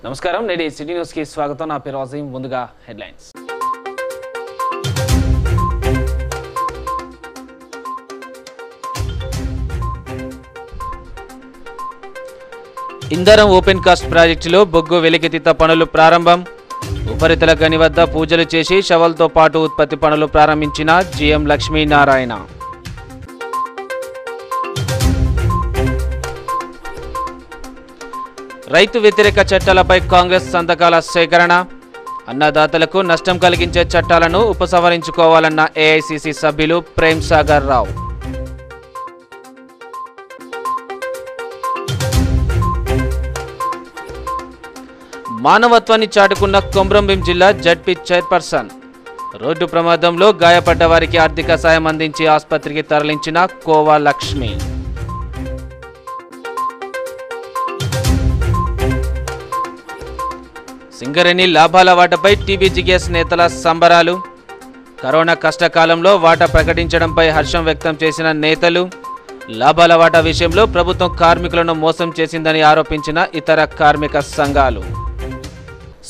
నమస్కారం, నేటి city news కి స్వాగతం. నా పేరు అజీం. ముందుగా హెడ్లైన్స్. ఇందరం ఓపెన్ కాస్ట్ ప్రాజెక్టులో బొగ్గు వెలికితీత పనులు ప్రారంభం. ఉపరితల గని వద్ద పూజలు చేసి షవల్తో పాటు ఉత్పత్తి పనులు ప్రారంభించిన జిఎం లక్ష్మీనారాయణ. రైతు వ్యతిరేక చట్టాలపై కాంగ్రెస్ సంతకాల సేకరణ. అన్నదాతలకు నష్టం కలిగించే చట్టాలను ఉపసంహరించుకోవాలన్న ఏఐసిసి సభ్యులు ప్రేమ్ సాగర్ రావు. మానవత్వాన్ని చాటుకున్న కొమ్రంభీం జిల్లా జడ్పీ చైర్పర్సన్. రోడ్డు ప్రమాదంలో గాయపడ్డ వారికి ఆర్థిక సాయం అందించి ఆసుపత్రికి తరలించిన కోవా లక్ష్మి. సింగరేణి లాభాల వాటాపై టీబీజీకేఎస్ నేతల సంబరాలు. కరోనా కష్టకాలంలో వాటా ప్రకటించడంపై హర్షం వ్యక్తం చేసిన నేతలు. లాభాల వాటా విషయంలో ప్రభుత్వం కార్మికులను మోసం చేసిందని ఆరోపించిన ఇతర కార్మిక సంఘాలు.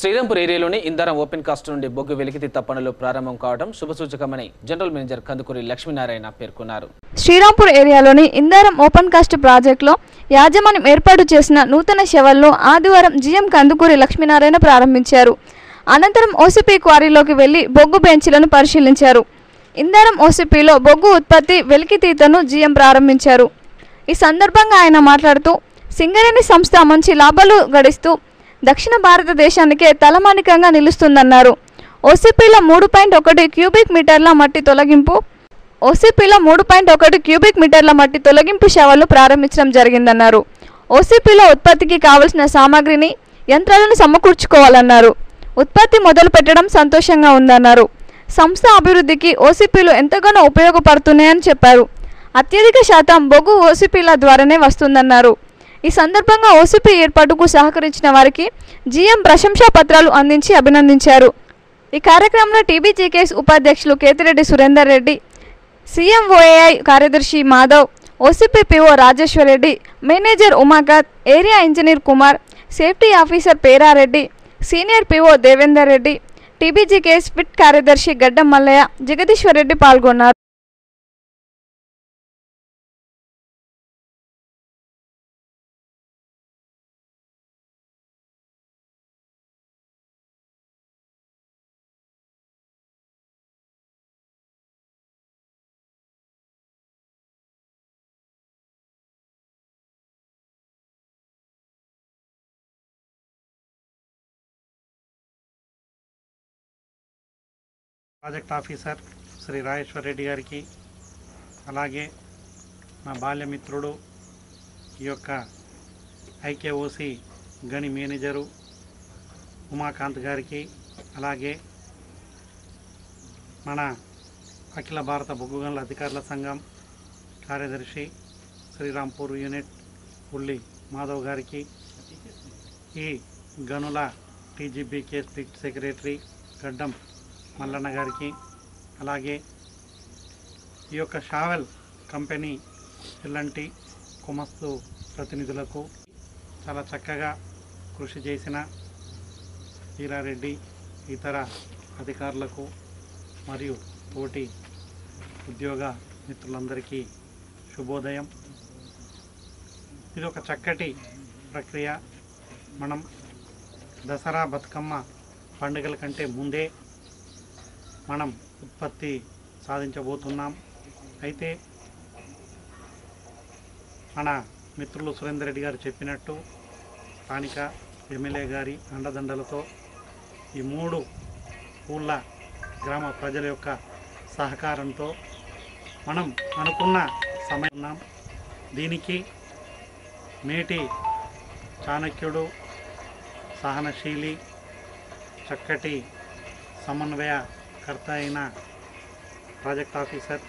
శ్రీరాంపూర్ ఏరియాలోని ఇందరం ఓపెన్ కాస్ట్ నుండి బొగ్గు వెలికితీత పనులు ప్రారంభం కావడం శుభసూచకమని జనరల్ మేనేజర్ కందుకూరి లక్ష్మీనారాయణ పేర్కొన్నారు. శ్రీరాంపూర్ ఏరియాలోని ఇందరం ఓపెన్ కాస్ట్ ప్రాజెక్టులో యాజమాన్యం ఏర్పాటు చేసిన నూతన షెవల్ను ఆదివారం జిఎం కందుకూరి లక్ష్మీనారాయణ ప్రారంభించారు. అనంతరం ఓసీపీ క్వారీలోకి వెళ్లి బొగ్గు బెంచీలను పరిశీలించారు. ఇందరం ఓసీపీలో బొగ్గు ఉత్పత్తి వెలికితీతను జిఎం ప్రారంభించారు. ఈ సందర్భంగా ఆయన మాట్లాడుతూ సింగరేణి సంస్థ మంచి లాభాలు గడిస్తూ దక్షిణ భారతదేశానికే తలమానికంగా నిలుస్తుందన్నారు. ఓసీపీలో 3.1 క్యూబిక్ మీటర్ల మట్టి తొలగింపు షవల్ను ప్రారంభించడం జరిగిందన్నారు. ఓసీపీలో ఉత్పత్తికి కావలసిన సామాగ్రిని యంత్రాలను సమకూర్చుకోవాలన్నారు. ఉత్పత్తి మొదలు పెట్టడం సంతోషంగా ఉందన్నారు. సంస్థ అభివృద్ధికి ఓసీపీలు ఎంతగానో ఉపయోగపడుతున్నాయని చెప్పారు. అత్యధిక శాతం బొగ్గు ఓసీపీల ద్వారానే వస్తుందన్నారు. ఈ సందర్భంగా ఓసీపీ ఏర్పాటుకు సహకరించిన వారికి జిఎం ప్రశంసా పత్రాలు అందించి అభినందించారు. ఈ కార్యక్రమంలో టీబీజీకేఎస్ ఉపాధ్యక్షులు కేతిరెడ్డి సురేందర్ రెడ్డి, సీఎంఓఏఐ కార్యదర్శి Madhav, OCP PO Rajeshwar Reddy, manager Umakant, area engineer Kumar, safety officer Perareddy, senior PO Devender Reddy, TBGKS pit కార్యదర్శి గడ్డం మల్లయ్య, జగదీశ్వర్ రెడ్డి పాల్గొన్నారు. ప్రాజెక్ట్ ఆఫీసర్ శ్రీ రాజేశ్వర్ రెడ్డి గారికి, అలాగే నా బాల్యమిత్రుడు ఈ యొక్క ఐకేఓసి గని మేనేజరు ఉమాకాంత్ గారికి, అలాగే మన అఖిల భారత బొగ్గు గనుల అధికారుల సంఘం కార్యదర్శి శ్రీరాంపూర్ యూనిట్ ఉల్లి మాధవ్ గారికి, ఈ గనుల టీజీబీకేఎస్ ఫిట్ సెక్రటరీ గడ్డం మల్లన్న గారికి, అలాగే ఈ యొక్క షావెల్ కంపెనీ ఎల్లంటి కుమస్తు ప్రతినిధులకు, చాలా చక్కగా కృషి చేసిన వీరారెడ్డి ఇతర అధికారులకు మరియు తోటి ఉద్యోగ మిత్రులందరికీ శుభోదయం. ఇది ఒక చక్కటి ప్రక్రియ. మనం దసరా బతుకమ్మ పండుగల కంటే ముందే మనం ఉత్పత్తి సాధించబోతున్నాం. అయితే మన మిత్రులు సురేందర్ రెడ్డి గారు చెప్పినట్టు స్థానిక ఎమ్మెల్యే గారి అండదండలతో ఈ 3 ఊళ్ళ గ్రామ ప్రజల యొక్క సహకారంతో మనం అనుకున్న సమయం దీనికి నేటి చాణక్యుడు, సహనశీలి, చక్కటి సమన్వయకర్త అయిన ప్రాజెక్ట్ ఆఫీసర్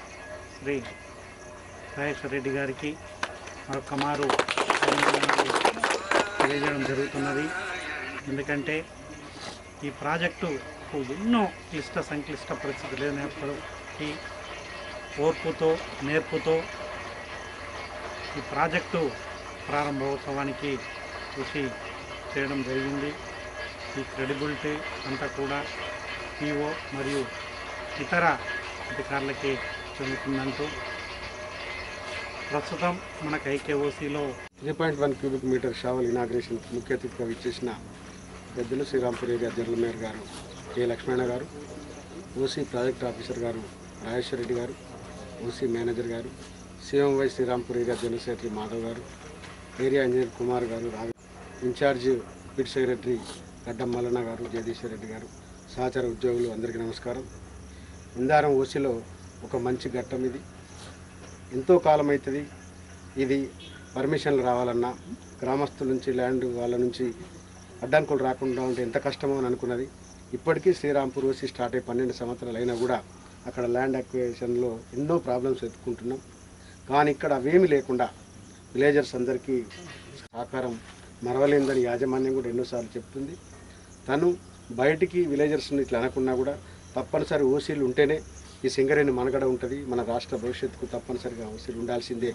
శ్రీ రాజేశ్వర్ రెడ్డి గారికి మరొక మారు తెలియజేయడం జరుగుతున్నది. ఎందుకంటే ఈ ప్రాజెక్టుకు ఎన్నో క్లిష్ట సంక్లిష్ట పరిస్థితులు లేనప్పటికీ ఓర్పుతో నేర్పుతో ఈ ప్రాజెక్టు ప్రారంభోత్సవానికి కృషి చేయడం జరిగింది. ఈ క్రెడిబిలిటీ అంతా కూడా పిఓ మరియు ఇతర అధికారులకి చెందుతుందంటూ ప్రస్తుతం మనకు ఐకేఓసీలో 3.1 క్యూబిక్ మీటర్ షావల్ ఇనాగ్రేషన్ ముఖ్య అతిథిగా విచ్చేసిన పెద్దలు శ్రీరాంపూర్ ఏరియా జనరల్ మేయర్ గారు కె లక్ష్మణ గారు, ఓసీ ప్రాజెక్ట్ ఆఫీసర్ గారు రాజేశ్వర రెడ్డి గారు, ఓసీ మేనేజర్ గారు, CMY Srirampur area general secretary Madhav గారు, ఏరియా ఇంజనీర్ కుమార్ గారు, ఇన్ఛార్జ్ పిట్ సెక్రటరీ గడ్డం మల్లన్న గారు, జగదీశ్వర్ రెడ్డి గారు, సహచార ఉద్యోగులు అందరికీ నమస్కారం. ఇందారం ఓసీలో ఒక మంచి ఘట్టం ఇది. ఎంతో కాలం అవుతుంది ఇది పర్మిషన్లు రావాలన్నా గ్రామస్తుల నుంచి ల్యాండ్ వాళ్ళ నుంచి అడ్డంకులు రాకుండా ఉంటే ఎంత కష్టమో అని అనుకున్నది. ఇప్పటికీ శ్రీరాంపూర్ ఓసీ స్టార్ట్ అయ్యి 12 సంవత్సరాలు అయినా కూడా అక్కడ ల్యాండ్ అక్విజిషన్లో ఎన్నో ప్రాబ్లమ్స్ ఎదుర్కొంటున్నాం. కానీ ఇక్కడ అవేమీ లేకుండా విలేజర్స్ అందరికీ సహకారం మరవలేందని యాజమాన్యం కూడా ఎన్నోసార్లు చెప్తుంది. తను బయటికి విలేజర్స్ని ఇట్లా అనకున్నా కూడా తప్పనిసరి ఓసీలు ఉంటేనే ఈ సింగరేణి మనగడ ఉంటుంది, మన రాష్ట్ర భవిష్యత్తుకు తప్పనిసరిగా ఓసీలు ఉండాల్సిందే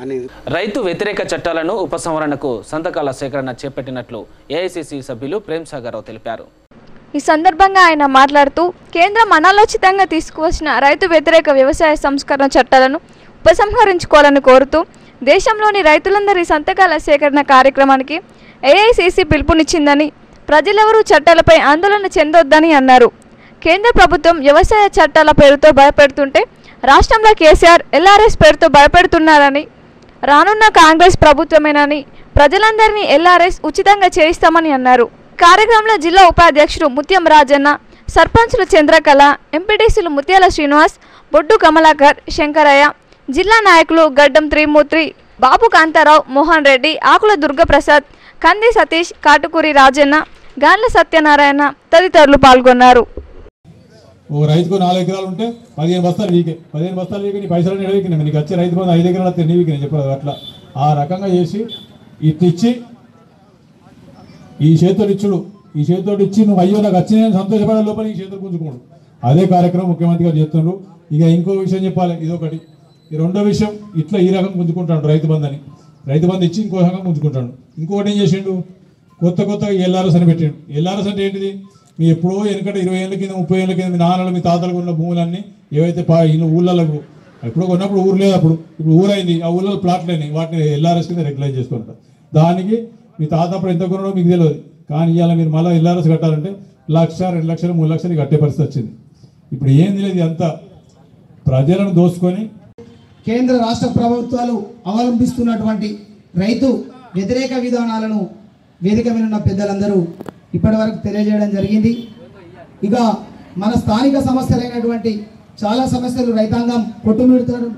అని. రైతు వ్యతిరేక చట్టాలను ఉపసంహరణకు సంతకాల సేకరణ చేపట్టినట్లు ఏఐసిసి సభ్యులు ప్రేమ్ సాగర్ రావు తెలిపారు. ఈ సందర్భంగా ఆయన మాట్లాడుతూ కేంద్రం అనాలోచితంగా తీసుకువచ్చిన రైతు వ్యతిరేక వ్యవసాయ సంస్కరణ చట్టాలను ఉపసంహరించుకోవాలని కోరుతూ దేశంలోని రైతులందరి సంతకాల సేకరణ కార్యక్రమానికి ఏఐసిసి పిలుపునిచ్చిందని, ప్రజలెవరూ చట్టాలపై ఆందోళన చెందొద్దని అన్నారు. కేంద్ర ప్రభుత్వం వ్యవసాయ చట్టాల పేరుతో భయపెడుతుంటే రాష్ట్రంలో కేసీఆర్ ఎల్ఆర్ఎస్ పేరుతో భయపెడుతున్నారని, రానున్న కాంగ్రెస్ ప్రభుత్వమేనని, ప్రజలందరినీ ఎల్ఆర్ఎస్ ఉచితంగా చేయిస్తామని అన్నారు. కార్యక్రమంలో జిల్లా ఉపాధ్యక్షుడు ముత్యం రాజన్న, సర్పంచులు చంద్రకళ, ఎంపీటీసీలు ముత్యాల శ్రీనివాస్, బొడ్డు కమలాకర్, శంకరయ్య, జిల్లా నాయకులు గడ్డం త్రిమూర్తి, బాబు కాంతారావు, మోహన్ రెడ్డి, ఆకుల దుర్గప్రసాద్, కంది సతీష్, కాటుకూరి రాజన్న, గాన్ల సత్యనారాయణ తదితరులు పాల్గొన్నారు. ఓ రైతుకు 4 ఎకరాలు ఉంటే 15 బస్తాలు వీకే, 15 బస్తాలు వీకే నీ పైసలు వీకే, నీకు వచ్చే రైతు బంధు 5 ఎకరాలు వస్తే నీ వీకే, నేను చెప్పలేదు. అట్లా ఆ రకంగా చేసి ఇచ్చి ఈ చేతులు ఇచ్చుడు, ఈ చేతులు ఇచ్చి నువ్వు అయ్యో నాకు వచ్చిన సంతోషపడే లోపల ఈ చేతులు గుంజుకోడు. అదే కార్యక్రమం ముఖ్యమంత్రి గారు చేస్తున్నారు. ఇక ఇంకో విషయం చెప్పాలి, ఇదొకటి. ఈ రెండో విషయం, ఇట్లా ఈ రకం గుంజుకుంటాడు రైతు బంధు అని, రైతు బంధు ఇచ్చి ఇంకో రకం గుంజుకుంటాడు. ఇంకొకటి ఏం చేసిండు, కొత్తగా ఎల్ఆర్ఎస్ అని పెట్టిండు. ఎల్ఆర్ఎస్ అంటే ఏంటిది, మీ ఎప్పుడో వెనకటి 20 ఏళ్ళ కింద 30 ఏళ్ళ కింద మీ నాన్నలు మీ తాతలు ఉన్న భూములన్నీ ఏవైతే ఊళ్ళలో ఎప్పుడో కొన్నప్పుడు ఊరు లేదు, అప్పుడు ఇప్పుడు ఊరైంది, ఆ ఊళ్ళో ప్లాట్లు అయినాయి, వాటిని ఎల్ఆర్ఎస్ కింద రెగ్యులైజ్ చేసుకుంటారు. దానికి మీ తాత అప్పుడు ఎంత కొన్నాడో మీకు తెలియదు. కానీ ఇవాళ మీరు మళ్ళీ ఎల్ఆర్ఎస్ కట్టాలంటే 1,00,000, 2,00,000, 3,00,000 కట్టే పరిస్థితి వచ్చింది. ఇప్పుడు ఏం తెలియదు, అంతా ప్రజలను దోసుకొని కేంద్ర రాష్ట్ర ప్రభుత్వాలు అవలంబిస్తున్నటువంటి రైతు వ్యతిరేక విధానాలను వేదిక మీద ఉన్న పెద్దలందరూ ఇప్పటి వరకు తెలియజేయడం జరిగింది. ఇక మన స్థానిక సమస్యలైనటువంటి చాలా సమస్యలు రైతాంగం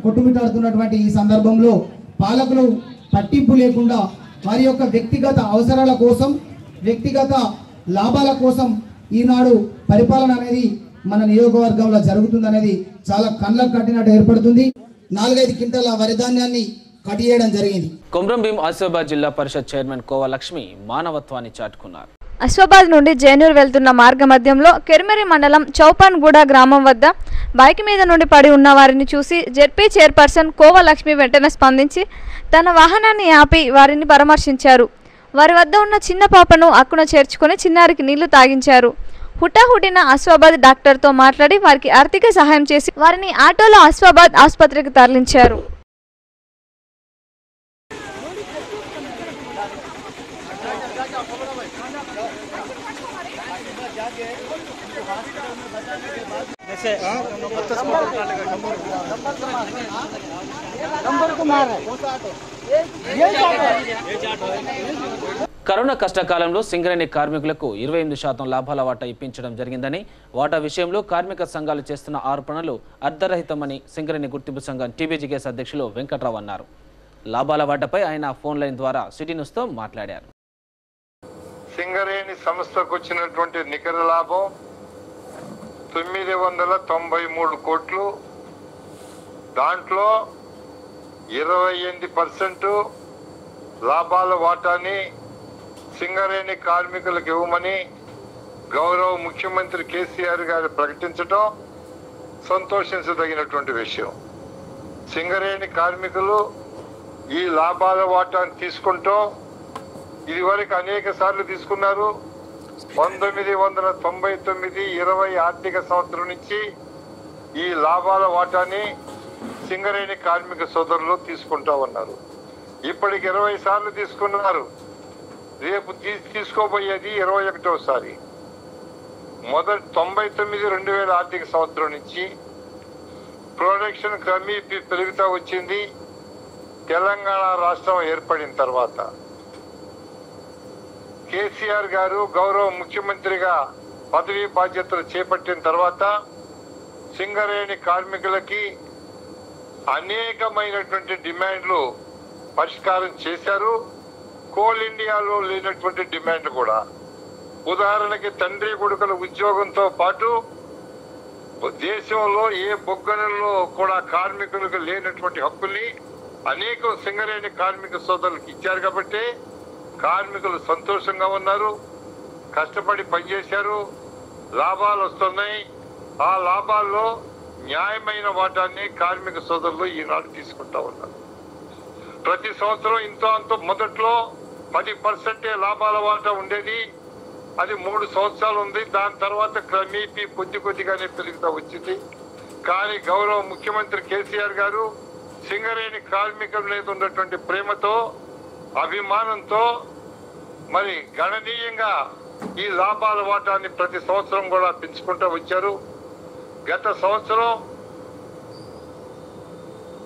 కొట్టుమిట్టాడుతున్నటువంటి ఈ సందర్భంలో పాలకులు పట్టింపు లేకుండా వారి యొక్క వ్యక్తిగత అవసరాల కోసం, వ్యక్తిగత లాభాల కోసం ఈనాడు పరిపాలన అనేది మన నియోజకవర్గంలో జరుగుతుందనేది చాలా కళ్ళకు కట్టినట్టు ఏర్పడుతుంది. 4-5 క్వింటాల వరిధాన్యాన్ని కటియడం జరిగింది. కొమ్రం భీం ఆసిఫాబాద్ జిల్లా పరిషత్ చైర్మన్ కోవ లక్ష్మి మానవత్వాన్ని చాటుకున్నారు. ఆసిఫాబాద్ నుండి జైనూర్ వెళ్తున్న మార్గ మధ్యంలో కెర్మెరి మండలం చౌపాన్గూడ గ్రామం వద్ద బైక్ మీద నుండి పడి ఉన్న వారిని చూసి జెడ్పీ చైర్పర్సన్ కోవ లక్ష్మి వెంటనే స్పందించి తన వాహనాన్ని ఆపి వారిని పరామర్శించారు. వారి వద్ద ఉన్న చిన్న పాపను అక్కున చేర్చుకొని చిన్నారికి నీళ్లు తాగించారు. హుటాహుటిన ఆసిఫాబాద్ డాక్టర్తో మాట్లాడి వారికి ఆర్థిక సహాయం చేసి వారిని ఆటోలో ఆసిఫాబాద్ ఆసుపత్రికి తరలించారు. కరోనా కష్టకాలంలో సింగరేణి కార్మికులకు 28% లాభాల వాటా ఇప్పించడం జరిగిందని, వాటా విషయంలో కార్మిక సంఘాలు చేస్తున్న ఆరోపణలు అర్ధరహితమని సింగరేణి గుర్తింపు సంఘం టీబీజీకేఎస్ అధ్యక్షులు వెంకట్రావు అన్నారు. లాభాల వాటాపై ఆయన ఫోన్ లైన్ ద్వారా సిటీ న్యూస్తో మాట్లాడారు. సింగరేణి సంస్థకు వచ్చినటువంటి నికర లాభం 993 కోట్లు. దాంట్లో 28% లాభాల వాటాని సింగరేణి కార్మికులకు ఇవ్వమని గౌరవ ముఖ్యమంత్రి కేసీఆర్ గారు ప్రకటించడం సంతోషించదగినటువంటి విషయం. సింగరేణి కార్మికులు ఈ లాభాల వాటాను తీసుకుంటూ ఇదివరకు అనేక సార్లు తీసుకున్నారు. 1999-20 ఆర్థిక సంవత్సరం నుంచి ఈ లాభాల వాటాని సింగరేణి కార్మిక సోదరులు తీసుకుంటా ఉన్నారు. ఇప్పటికి 20 సార్లు తీసుకున్నారు. రేపు తీసుకోబోయేది 21సారి. మొదటి 99-2000 ఆర్థిక సంవత్సరం నుంచి ప్రొడక్షన్ క్రమేపీ పెరుగుతూ వచ్చింది. తెలంగాణ రాష్ట్రం ఏర్పడిన తర్వాత కేసీఆర్ గారు గౌరవ ముఖ్యమంత్రిగా పదవీ బాధ్యతలు చేపట్టిన తర్వాత సింగరేణి కార్మికులకి అనేకమైనటువంటి డిమాండ్లు పరిష్కారం చేశారు. కోల్ ఇండియాలో లేనటువంటి డిమాండ్ కూడా, ఉదాహరణకి తండ్రి కొడుకుల ఉద్యోగంతో పాటు దేశంలో ఏ బొగ్గనల్లో కూడా కార్మికులకు లేనటువంటి హక్కుల్ని అనేక సింగరేణి కార్మిక సోదరులకు ఇచ్చారు. కాబట్టి కార్మికులు సంతోషంగా ఉన్నారు, కష్టపడి పనిచేశారు, లాభాలు వస్తున్నాయి. ఆ లాభాల్లో న్యాయమైన వాటాన్ని కార్మిక సోదరులు ఈనాడు తీసుకుంటా ఉన్నారు. ప్రతి సంవత్సరం ఇంతో అంత మొదట్లో 10% లాభాల వాటా ఉండేది. అది 3 సంవత్సరాలు ఉంది. దాని తర్వాత క్రమేపీ కొద్దిగానే పెరుగుతూ వచ్చింది. కానీ గౌరవ ముఖ్యమంత్రి కేసీఆర్ గారు సింగరేణి కార్మికుల మీద ఉన్నటువంటి ప్రేమతో, అభిమానంతో మరి గణనీయంగా ఈ లాభాల వాటాన్ని ప్రతి సంవత్సరం కూడా పెంచుకుంటూ వచ్చారు. గత సంవత్సరం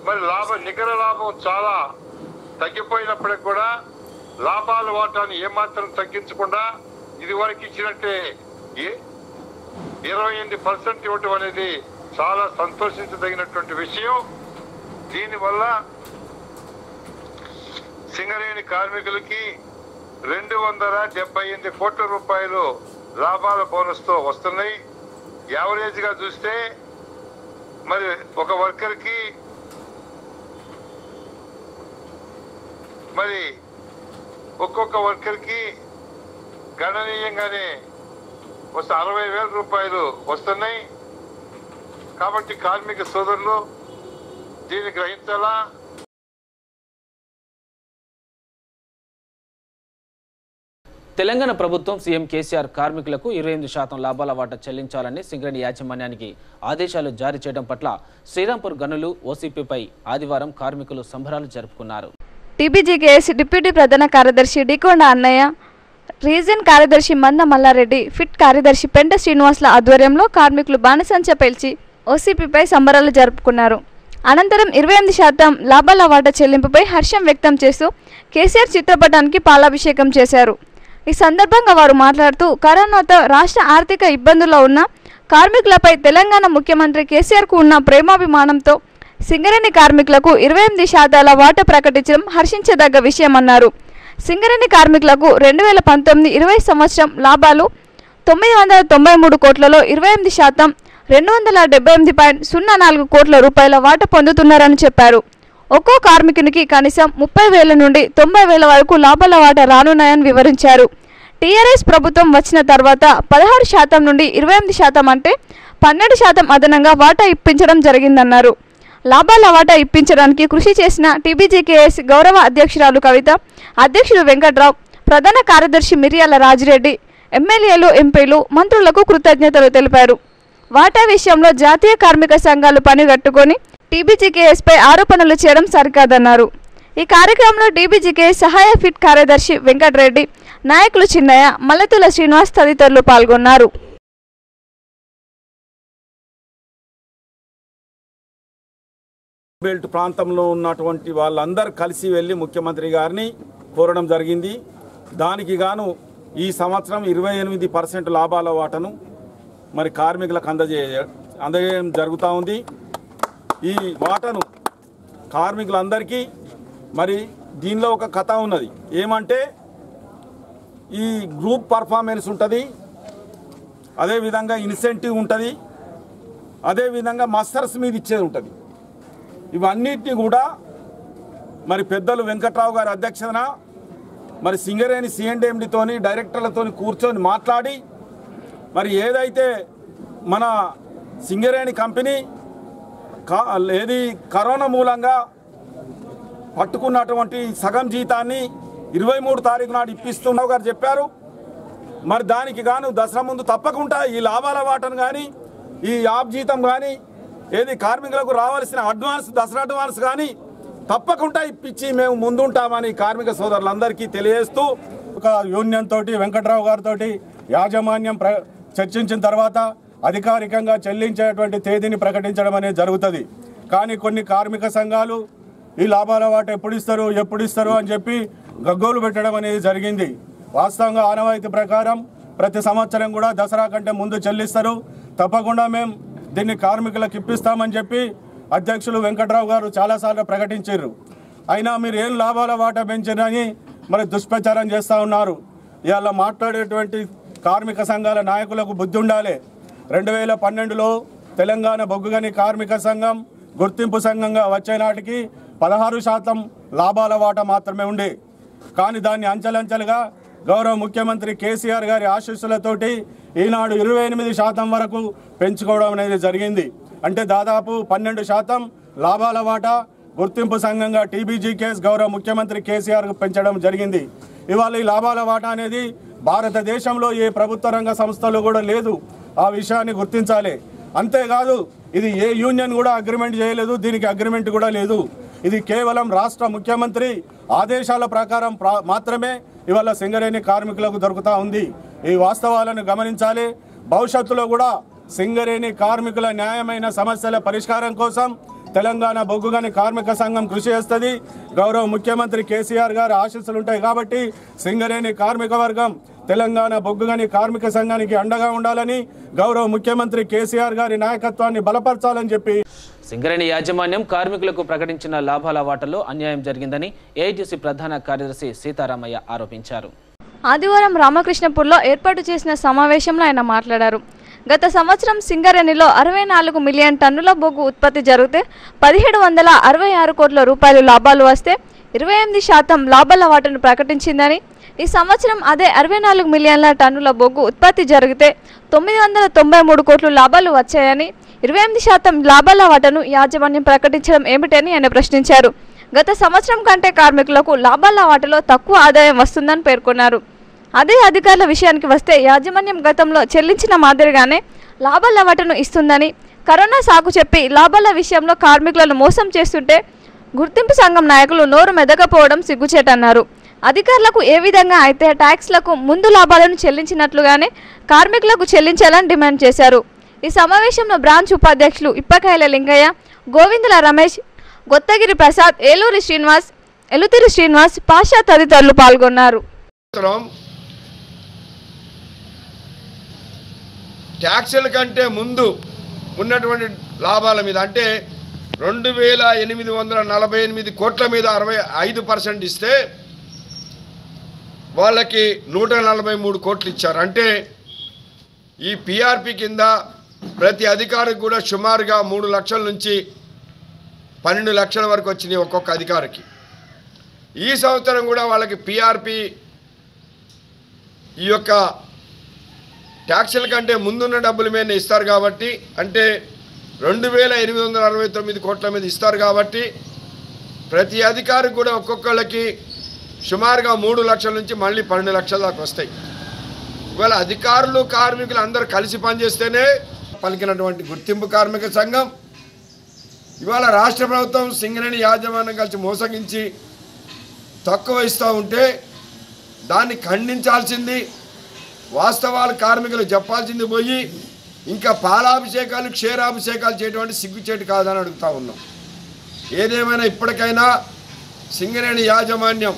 మరి నికర లాభం చాలా తగ్గిపోయినప్పటికి కూడా లాభాల వాటాన్ని ఏమాత్రం తగ్గించకుండా ఇదివరకు ఇచ్చినట్టే 28% ఇవ్వటం అనేది చాలా సంతోషించదగినటువంటి విషయం. దీనివల్ల సింగరేణి కార్మికులకి 278 కోట్ల రూపాయలు లాభాల బోనస్ తో వస్తున్నాయి. యావరేజ్ గా చూస్తే మరి ఒక వర్కర్ కి మరి ఒక్కొక్క వర్కర్ కి గణనీయంగానే 60,000 రూపాయలు వస్తున్నాయి. కాబట్టి కార్మిక సోదరులు దీన్ని గ్రహించాలా. తెలంగాణ ప్రభుత్వం సీఎం కేసీఆర్ కార్మికులకు 28% లాభాల వాటా చెల్లించాలని సింగరేణి యాజమాన్యానికి ఆదేశాలు జారీ చేయడం పట్ల శ్రీరాంపూర్ గనులు ఓసీపీపై ఆదివారం కార్మికులు సంబరాలు జరుపుకున్నారు. టీబీజీకేఎస్ డిప్యూటీ ప్రధాన కార్యదర్శి డికొండ అన్నయ్య, రీజన్ కార్యదర్శి మంద మల్లారెడ్డి, ఫిట్ కార్యదర్శి పెంట శ్రీనివాసుల ఆధ్వర్యంలో కార్మికులు బాణసంచ పేల్చి ఓసీపీపై సంబరాలు జరుపుకున్నారు. అనంతరం 28% లాభాల వాటా చెల్లింపుపై హర్షం వ్యక్తం చేస్తూ కేసీఆర్ చిత్రపటానికి పాలాభిషేకం చేశారు. ఈ సందర్భంగా వారు మాట్లాడుతూ కరోనాతో రాష్ట్ర ఆర్థిక ఇబ్బందుల్లో ఉన్న కార్మికులపై తెలంగాణ ముఖ్యమంత్రి కేసీఆర్కు ఉన్న ప్రేమాభిమానంతో సింగరేణి కార్మికులకు 28% వాటా ప్రకటించడం హర్షించదగ్గ విషయమన్నారు. సింగరేణి కార్మికులకు 2019-20 సంవత్సరం లాభాలు 993 కోట్లలో 28% 278.04 కోట్ల రూపాయల వాటా పొందుతున్నారని చెప్పారు. ఒక్కో కార్మికునికి కనీసం 30,000 నుండి 90,000 వరకు లాభాల వాటా రానున్నాయని వివరించారు. టీఆర్ఎస్ ప్రభుత్వం వచ్చిన తర్వాత 16% నుండి 28% అంటే 12% అదనంగా వాటా ఇప్పించడం జరిగిందన్నారు. లాభాల వాటా ఇప్పించడానికి కృషి చేసిన టీబీజీకేఎస్ గౌరవ అధ్యక్షురాలు కవిత, అధ్యక్షుడు వెంకట్రావు, ప్రధాన కార్యదర్శి మిర్యాల రాజిరెడ్డి, ఎమ్మెల్యేలు, ఎంపీలు, మంత్రులకు కృతజ్ఞతలు తెలిపారు. వాటా విషయంలో జాతీయ కార్మిక సంఘాలు పనిగట్టుకొని టీబీజీకేఎస్పై ఆరోపణలు చేయడం సరికాదన్నారు. ఈ కార్యక్రమంలో టీబీజీకేఎస్ సహాయ ఫిట్ కార్యదర్శి వెంకటరెడ్డి, నాయకులు చిన్నయ్య, మల్లెతుల శ్రీనివాస్ తదితరులు పాల్గొన్నారు. బెల్ట్ ప్రాంతంలో ఉన్నటువంటి వాళ్ళందరూ కలిసి వెళ్ళి ముఖ్యమంత్రి గారిని కోరడం జరిగింది. దానికి గాను ఈ సంవత్సరం 28% లాభాల వాటను మరి కార్మికులకు అందజేయడం జరుగుతూ ఉంది. ఈ వాటను కార్మికులందరికీ మరి దీనిలో ఒక కథ ఉన్నది. ఏమంటే ఈ గ్రూప్ పర్ఫార్మెన్స్ ఉంటుంది, అదేవిధంగా ఇన్సెంటివ్ ఉంటుంది, అదేవిధంగా మస్టర్స్ మీద ఇచ్చేది ఉంటుంది. ఇవన్నిటినీ కూడా మరి పెద్దలు వెంకట్రావు గారి అధ్యక్షతన మరి సింగరేణి సిఎండ్ఎండితోని డైరెక్టర్లతోని కూర్చొని మాట్లాడి మరి ఏదైతే మన సింగరేణి కంపెనీ ఏది కరోనా మూలంగా పట్టుకున్నటువంటి సగం జీతాన్ని 23 తారీఖు నాడు ఇప్పిస్తున్నావు గారు చెప్పారు. మరి దానికి గాను దసరా ముందు తప్పకుండా ఈ లాభాల వాటను కానీ ఈ యాప్ జీతం కానీ ఏది కార్మికులకు రావాల్సిన అడ్వాన్స్ దసరా అడ్వాన్స్ కానీ తప్పకుండా ఇప్పించి మేము ముందుంటామని కార్మిక సోదరులందరికీ తెలియజేస్తూ ఒక యూనియన్ తోటి వెంకట్రావు గారితో యాజమాన్యం చర్చించిన తర్వాత అధికారికంగా చెల్లించేటువంటి తేదీని ప్రకటించడం అనేది జరుగుతుంది. కానీ కొన్ని కార్మిక సంఘాలు ఈ లాభాల వాట ఎప్పుడు ఇస్తారు అని చెప్పి గగ్గోలు పెట్టడం అనేది జరిగింది. వాస్తవంగా ఆనవాయితీ ప్రకారం ప్రతి సంవత్సరం కూడా దసరా కంటే ముందు చెల్లిస్తారు. తప్పకుండా మేము దీన్ని కార్మికులకు ఇప్పిస్తామని చెప్పి అధ్యక్షులు వెంకట్రావు గారు చాలాసార్లు ప్రకటించారు. అయినా మీరు ఏం లాభాల వాటా పెంచారని మరి దుష్ప్రచారం చేస్తూ ఉన్నారు. ఇవాళ మాట్లాడేటువంటి కార్మిక సంఘాల నాయకులకు బుద్ధి ఉండాలి. 2012లో తెలంగాణ బొగ్గుగని కార్మిక సంఘం గుర్తింపు సంఘంగా వచ్చే నాటికి 16% లాభాల వాటా మాత్రమే ఉండే. కానీ దాన్ని అంచెలంచెలుగా గౌరవ ముఖ్యమంత్రి కేసీఆర్ గారి ఆశీస్సులతోటి ఈనాడు 28% వరకు పెంచుకోవడం అనేది జరిగింది. అంటే దాదాపు 12% లాభాల వాటా గుర్తింపు సంఘంగా టీబీజీకేఎస్ గౌరవ ముఖ్యమంత్రి కేసీఆర్ పెంచడం జరిగింది. ఇవాళ ఈ లాభాల వాటా అనేది భారతదేశంలో ఏ ప్రభుత్వ రంగ సంస్థలు కూడా లేదు. ఆ విషయాన్ని గుర్తించాలి. అంతేకాదు ఇది ఏ యూనియన్ కూడా అగ్రిమెంట్ చేయలేదు, దీనికి అగ్రిమెంట్ కూడా లేదు. ఇది కేవలం రాష్ట్ర ముఖ్యమంత్రి ఆదేశాల ప్రకారం మాత్రమే ఇవాళ సింగరేణి కార్మికులకు దొరుకుతూ ఉంది. ఈ వాస్తవాలను గమనించాలి. భవిష్యత్తులో కూడా సింగరేణి కార్మికుల న్యాయమైన సమస్యల పరిష్కారం కోసం తెలంగాణ బొగ్గుగని కార్మిక సంఘం కృషి చేస్తుంది. గౌరవ ముఖ్యమంత్రి కేసీఆర్ గారి ఆశీస్సులు ఉంటాయి కాబట్టి సింగరేణి కార్మిక వర్గం తెలంగాణ బొగ్గుగని కార్మిక సంఘానికి అండగా ఉండాలని, గౌరవ ముఖ్యమంత్రి కేసీఆర్ గారి నాయకత్వాన్ని బలపరచాలని చెప్పి సింగరేణి యాజమాన్యం కార్మికులకు ప్రకటించిన లాభాల వాటలో అన్యాయం జరిగిందని ఏఐటీసీ ప్రధాన కార్యదర్శి సీతారామయ్య ఆరోపించారు. ఆదివారం రామకృష్ణపూర్లో ఏర్పాటు చేసిన సమావేశంలో ఆయన మాట్లాడారు. గత సంవత్సరం సింగరేణిలో 64 మిలియన్ టన్నుల బొగ్గు ఉత్పత్తి జరిగితే 1766 కోట్ల రూపాయలు లాభాలు వస్తే 28% లాభాల వాటాను ప్రకటించిందని, ఈ సంవత్సరం అదే 64 మిలియన్ల టన్నుల బొగ్గు ఉత్పత్తి జరిగితే 993 కోట్ల లాభాలు వచ్చాయని, 28% లాభాల వాటాను యాజమాన్యం ప్రకటించడం ఏమిటని ఆయన ప్రశ్నించారు. గత సంవత్సరం కంటే కార్మికులకు లాభాల వాటాలో తక్కువ ఆదాయం వస్తుందని పేర్కొన్నారు. అదే అధికారుల విషయానికి వస్తే యాజమాన్యం గతంలో చెల్లించిన మాదిరిగానే లాభాల వాటాను ఇస్తుందని, కరోనా సాకు చెప్పి లాభాల విషయంలో కార్మికులను మోసం చేస్తుంటే గుర్తింపు సంఘం నాయకులు నోరు మెదకపోవడం సిగ్గుచేటన్నారు. అధికారులకు ఏ విధంగా అయితే ట్యాక్స్లకు ముందు లాభాలను చెల్లించినట్లుగానే కార్మికులకు చెల్లించాలని డిమాండ్ చేశారు. ఈ సమావేశంలో బ్రాంచ్ ఉపాధ్యక్షులు ఇప్పకాయల లింగయ్య, గోవిందుల రమేష్, గొత్తగిరి ప్రసాద్, ఎలుతిరి శ్రీనివాస్, పాషా తదితరులు పాల్గొన్నారు. ట్యాక్సుల కంటే ముందు ఉన్నటువంటి లాభాల మీద అంటే 2848 కోట్ల మీద 65% ఇస్తే వాళ్ళకి 143 కోట్లు ఇచ్చారు. అంటే ఈ పిఆర్పి కింద ప్రతి అధికారికి కూడా సుమారుగా 3 లక్షల నుంచి 12 లక్షల వరకు వచ్చినాయి ఒక్కొక్క అధికారికి. ఈ సంవత్సరం కూడా వాళ్ళకి పిఆర్పి ఈ యొక్క ట్యాక్సుల కంటే ముందున్న డబ్బుల మీద ఇస్తారు కాబట్టి, అంటే 2869 కోట్ల మీద ఇస్తారు కాబట్టి ప్రతి అధికారికి కూడా ఒక్కొక్కళ్ళకి సుమారుగా 3 లక్షల నుంచి మళ్ళీ 12 లక్షల దాకా వస్తాయి. ఇవాళ అధికారులు కార్మికులు అందరూ కలిసి పనిచేస్తేనే పలికినటువంటి గుర్తింపు కార్మిక సంఘం ఇవాళ రాష్ట్ర ప్రభుత్వం సింగరేణి యాజమాన్యం కలిసి మోసగించి తక్కువ ఇస్తూ ఉంటే దాన్ని ఖండించాల్సింది, వాస్తవాలు కార్మికులు చెప్పాల్సింది పోయి ఇంకా పాలాభిషేకాలు క్షీరాభిషేకాలు చేయటువంటి సిగ్గుచేటు కాదని అడుగుతూ ఉన్నాం. ఏదేమైనా ఇప్పటికైనా సింగరేణి యాజమాన్యం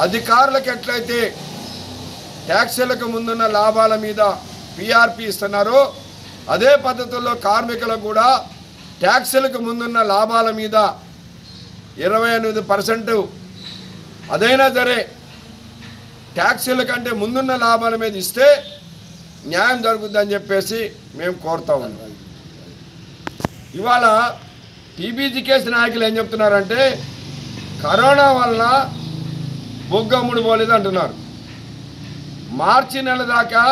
అధికారులకు ఎట్లయితే ట్యాక్సులకు ముందున్న లాభాల మీద పిఆర్పి ఇస్తున్నారో అదే పద్ధతుల్లో కార్మికులకు కూడా ట్యాక్సులకు ముందున్న లాభాల మీద 28% అదైనా సరే ట్యాక్సుల కంటే ముందున్న లాభాల మీద ఇస్తే న్యాయం జరుగుతుందని చెప్పేసి మేము కోరుతా ఉన్నాం. ఇవాళ టీబీజీకేఎస్ నాయకులు ఏం చెప్తున్నారంటే కరోనా వల్ల బొగ్గు అమ్ముడు పోలేదు అంటున్నారు. మార్చి నెల దాకా